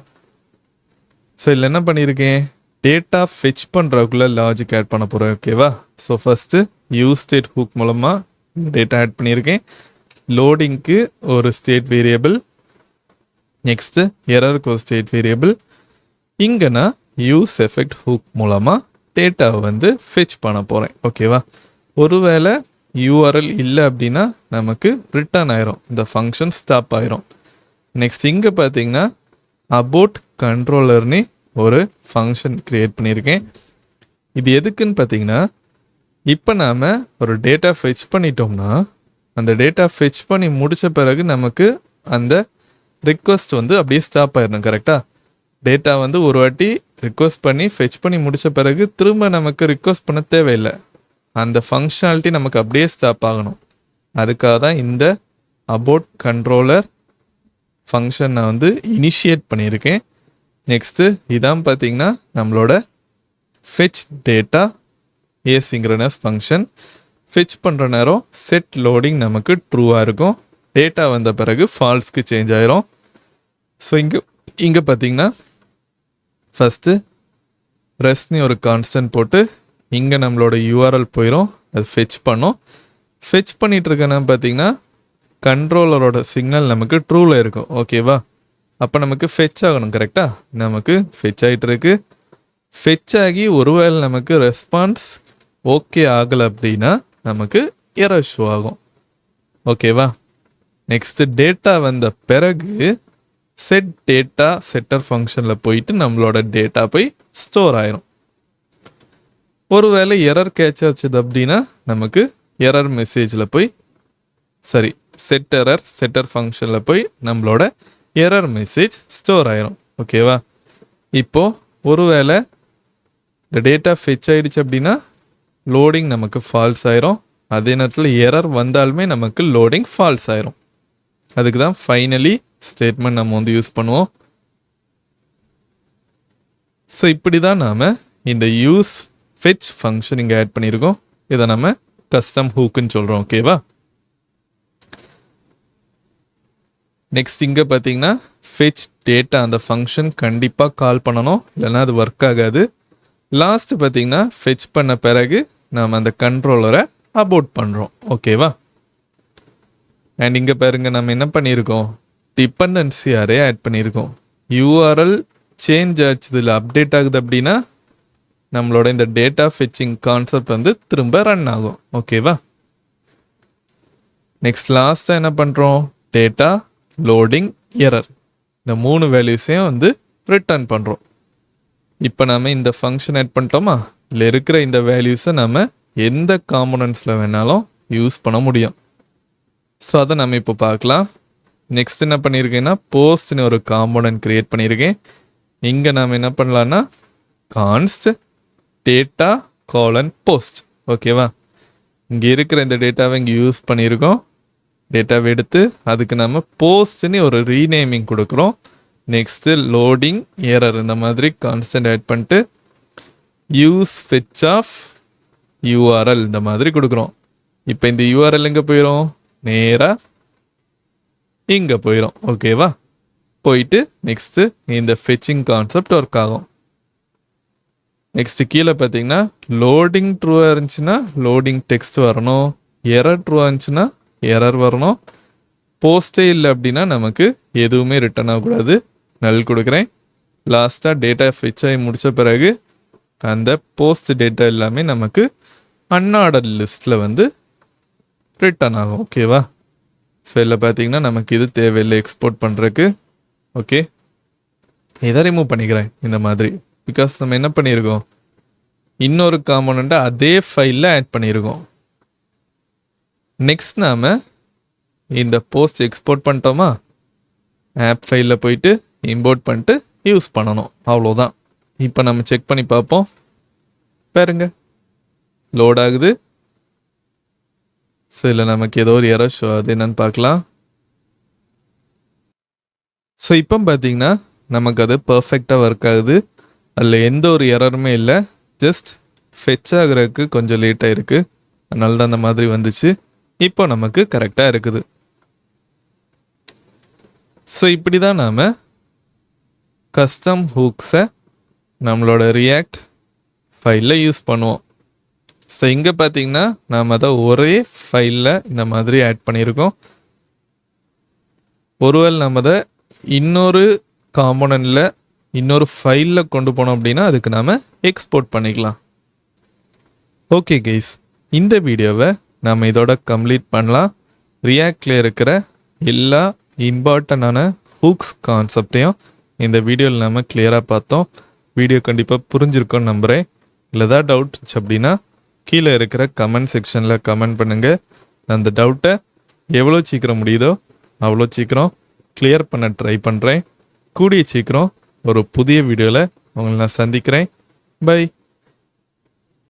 ஸோ இதில் என்ன பண்ணியிருக்கேன், டேட்டா ஃபெச் பண்ணுறதுக்குள்ளே லாஜிக் ஆட் பண்ண போகிறேன். ஓகேவா? So first use state hook மூலமாக டேட்டா ஆட் பண்ணியிருக்கேன். லோடிங்க்கு ஒரு ஸ்டேட் வேரியபிள், நெக்ஸ்ட்டு எரருக்கு ஒரு ஸ்டேட் வேரியபிள். இங்கே நான் யூஸ் எஃபெக்ட் ஹூக் மூலமாக டேட்டாவை வந்து ஃபெச் பண்ண போகிறேன். ஓகேவா? ஒருவேளை யூஆர்எல் இல்லை அப்படின்னா நமக்கு ரிட்டர்ன் ஆயிரும், இந்த ஃபங்க்ஷன் ஸ்டாப் ஆயிரும். நெக்ஸ்ட் இங்கே பார்த்தீங்கன்னா அபோட் கண்ட்ரோலர்னு ஒரு ஃபங்க்ஷன் க்ரியேட் பண்ணியிருக்கேன். இது எதுக்குன்னு பார்த்தீங்கன்னா, இப்போ நாம் ஒரு டேட்டா ஃபெச் பண்ணிட்டோம்னா அந்த டேட்டா ஃபெச் பண்ணி முடித்த பிறகு நமக்கு அந்த ரிக்வஸ்ட் வந்து அப்படியே ஸ்டாப் ஆயிடணும். கரெக்டாக? டேட்டா வந்து ஒரு வாட்டி ரிக்வஸ்ட் பண்ணி ஃபெச் பண்ணி முடித்த பிறகு திரும்ப நமக்கு ரிக்வஸ்ட் பண்ண தேவையில்லை. அந்த ஃபங்க்ஷனாலிட்டி நமக்கு அப்படியே ஸ்டாப் ஆகணும். அதுக்காக தான் இந்த அபோட் கண்ட்ரோலர் ஃபங்க்ஷன் நான் வந்து இனிஷியேட் பண்ணியிருக்கேன். நெக்ஸ்ட்டு இதான் பார்த்திங்கன்னா நம்மளோட ஃபெச் டேட்டா ஏசிங்க்ரனஸ் ஃபங்க்ஷன். ஃபெச் பண்ணுற நேரம் செட் லோடிங் நமக்கு ட்ரூவாக இருக்கும். டேட்டா வந்த பிறகு ஃபால்ஸ்க்கு சேஞ்ச் ஆயிரும். ஸோ இங்கே பார்த்திங்கன்னா ஃபஸ்ட்டு ரெஸ்ட்னு ஒரு கான்ஸ்டன்ட் போட்டு இங்கே நம்மளோட யூஆர்எல் போயிடும், அது ஃபெச் பண்ணோம். ஃபெச் பண்ணிகிட்டு இருக்கேன்னா பார்த்திங்கன்னா கண்ட்ரோலரோட சிக்னல் நமக்கு ட்ரூவில் இருக்கும். ஓகேவா? அப்போ நமக்கு ஃபெச் ஆகணும். கரெக்டாக? நமக்கு ஃபெச் ஆகிட்டு இருக்கு. ஃபெச் ஆகி ஒருவேளை நமக்கு ரெஸ்பான்ஸ் ஓகே ஆகலை அப்படின்னா நமக்கு எரர் ஷோ ஆகும். ஓகேவா? நெக்ஸ்ட்டு டேட்டா வந்த பிறகு செட் டேட்டா செட்டர் ஃபங்க்ஷனில் போயிட்டு நம்மளோட டேட்டா போய் ஸ்டோர் ஆயிரும். ஒருவேளை எரர் கேட்ச் ஆச்சுது அப்படின்னா நமக்கு எரர் மெசேஜில் போய் செட் எரர் செட்டர் ஃபங்க்ஷனில் போய் நம்மளோட எரர் மெசேஜ் ஸ்டோர் ஆயிரும். ஓகேவா? இப்போது ஒருவேளை இந்த டேட்டா ஃபெச் ஆகிடுச்சு அப்படின்னா லோடிங் நமக்கு ஃபால்ஸ் ஆயிரும். அதே நேரத்தில் எரர் வந்தாலுமே நமக்கு லோடிங் ஃபால்ஸ் ஆயிரும். அதுக்கு தான் ஃபைனலி ஸ்டேட்மெண்ட் நம்ம வந்து யூஸ் பண்ணுவோம். ஸோ இப்படி தான் நாம் இந்த யூஸ் ஃபெச் ஃபங்க்ஷன் இங்கே ஆட் பண்ணியிருக்கோம். இதை நம்ம கஸ்டம் ஹூக்குன்னு சொல்கிறோம். ஓகேவா? நெக்ஸ்ட் இங்கே பார்த்தீங்கன்னா ஃபெச் டேட்டா அந்த ஃபங்க்ஷன் கண்டிப்பாக கால் பண்ணணும், இல்லைன்னா அது ஒர்க் ஆகாது. லாஸ்ட் பார்த்தீங்கன்னா ஃபெச் பண்ண பிறகு நாம் அந்த கண்ட்ரோலரை அபோட் பண்ணுறோம். ஓகேவா? அண்ட் இங்கே பாருங்க நம்ம என்ன பண்ணியிருக்கோம், டிபெண்டன்சி அரே ஆட் பண்ணியிருக்கோம். யூஆர்எல் சேஞ்ச் ஆச்சு, இதில் அப்டேட் ஆகுது அப்படின்னா நம்மளோட இந்த டேட்டா ஃபெச்சிங் கான்செப்ட் வந்து திரும்ப ரன் ஆகும். ஓகேவா? நெக்ஸ்ட் லாஸ்ட்டாக என்ன பண்ணுறோம், டேட்டா லோடிங் எரர் இந்த 3 வேல்யூஸையும் வந்து ரிட்டர்ன் பண்ணுறோம். இப்போ நம்ம இந்த ஃபங்க்ஷன் ஆட் பண்ணிட்டோமா, இதில் இருக்கிற இந்த வேல்யூஸை நம்ம எந்த காம்போனன்ட்ஸில் வேணாலும் யூஸ் பண்ண முடியும். ஸோ அதை நம்ம இப்போ பார்க்கலாம். நெக்ஸ்ட் என்ன பண்ணியிருக்கேன்னா போஸ்ட்னு ஒரு காம்போனன்ட் க்ரியேட் பண்ணியிருக்கேன். இங்கே நாம் என்ன பண்ணலான்னா கான்ஸ்ட் டேட்டா :post. ஓகேவா? இங்கே இருக்கிற இந்த டேட்டாவை இங்கே யூஸ் பண்ணியிருக்கோம். டேட்டாவை எடுத்து அதுக்கு நம்ம போஸ்ட்னு ஒரு ரீநேமிங் கொடுக்குறோம். நெக்ஸ்ட்டு லோடிங் எரர் இந்த மாதிரி கான்ஸ்டன்ட் ஆட் பண்ணிட்டு யூஸ் ஃபெச் ஆஃப் யூஆர்எல் இந்த மாதிரி கொடுக்குறோம். இப்போ இந்த யூஆர்எல் எங்கே போயிடும், நேராக இங்கே போயிடும். ஓகேவா? போயிட்டு நெக்ஸ்ட்டு இந்த ஃபெச்சிங் கான்செப்ட் ஒர்க் ஆகும். நெக்ஸ்ட்டு கீழே பார்த்தீங்கன்னா லோடிங் ட்ரூவாக இருந்துச்சுன்னா லோடிங் டெக்ஸ்ட் வரணும், எரர் ட்ரூவாக இருந்துச்சுன்னா எரர் வரணும், போஸ்ட்டே இல்லை அப்படின்னா நமக்கு எதுவுமே ரிட்டர்ன் ஆகக்கூடாது. நல் கொடுக்குறேன். லாஸ்ட்டாக டேட்டா ஃபெச் ஆகி முடித்த பிறகு அந்த போஸ்ட் டேட்டா எல்லாமே நமக்கு அன்ஆர்டர் லிஸ்ட்டில் வந்து ரிட்டர்ன் ஆகும். ஓகேவா? ஸோ இதில் பார்த்தீங்கன்னா நமக்கு இது தேவையில்லை எக்ஸ்போர்ட் பண்ணுறதுக்கு. ஓகே, இதை ரிமூவ் பண்ணிக்கிறேன் இந்த மாதிரி. பிகாஸ் நம்ம என்ன பண்ணியிருக்கோம், இன்னொரு காம்போனண்ட்டை அதே ஃபைலில் ஆட் பண்ணியிருக்கோம். நெக்ஸ்ட் நாம் இந்த போஸ்ட் எக்ஸ்போர்ட் பண்ணிட்டோமா, ஆப் ஃபைலில் போயிட்டு இம்போர்ட் பண்ணிட்டு யூஸ் பண்ணணும். அவ்வளோதான். இப்போ நம்ம செக் பண்ணி பார்ப்போம். பாருங்க, லோட் ஆகுது. ஸோ இல்லை நமக்கு ஏதோ ஒரு எரர் ஷோ அது என்னன்னு பார்க்கலாம். ஸோ இப்போ பார்த்தீங்கன்னா நமக்கு அது பர்ஃபெக்டாக ஒர்க் ஆகுது. அதில் எந்த ஒரு எரருமே இல்லை. ஜஸ்ட் ஃபெச் ஆகுறதுக்கு கொஞ்சம் லேட்டாக இருக்குது, அதனால தான் அந்த மாதிரி வந்துச்சு. இப்போ நமக்கு கரெக்டாக இருக்குது. ஸோ இப்படி தான் நாம் கஸ்டம் ஹூக்ஸை நம்மளோட ரியாக்ட் ஃபைலில் யூஸ் பண்ணுவோம். ஸோ இங்கே பார்த்தீங்கன்னா நாம் அதை ஒரே ஃபைலில் இந்த மாதிரி ஆட் பண்ணியிருக்கோம். ஒருவேளை நம்ம அதை இன்னொரு காம்போனண்ட்டில் இன்னொரு ஃபைலில் கொண்டு போனோம் அப்படின்னா அதுக்கு நாம் எக்ஸ்போர்ட் பண்ணிக்கலாம். ஓகே கைஸ், இந்த வீடியோவை நாம் இதோட கம்ப்ளீட் பண்ணலாம். ரியாக்டில் இருக்கிற எல்லா இம்பார்ட்டண்டான ஹூக்ஸ் கான்செப்டையும் இந்த வீடியோவில் நாம் கிளியராக பார்த்தோம். வீடியோ கண்டிப்பாக புரிஞ்சிருக்கோன்னு நம்புகிறேன். இல்லை ஏதாவது டவுட்ஸ் அப்படின்னா கீழே இருக்கிற கமெண்ட் செக்ஷனில் கமெண்ட் பண்ணுங்கள். அந்த டவுட்டை எவ்வளோ சீக்கிரம் முடியுதோ அவ்வளோ சீக்கிரம் கிளியர் பண்ண ட்ரை பண்ணுறேன். கூடிய சீக்கிரம் ஒரு புதிய வீடியோவில் உங்களை நான் சந்திக்கிறேன். பை.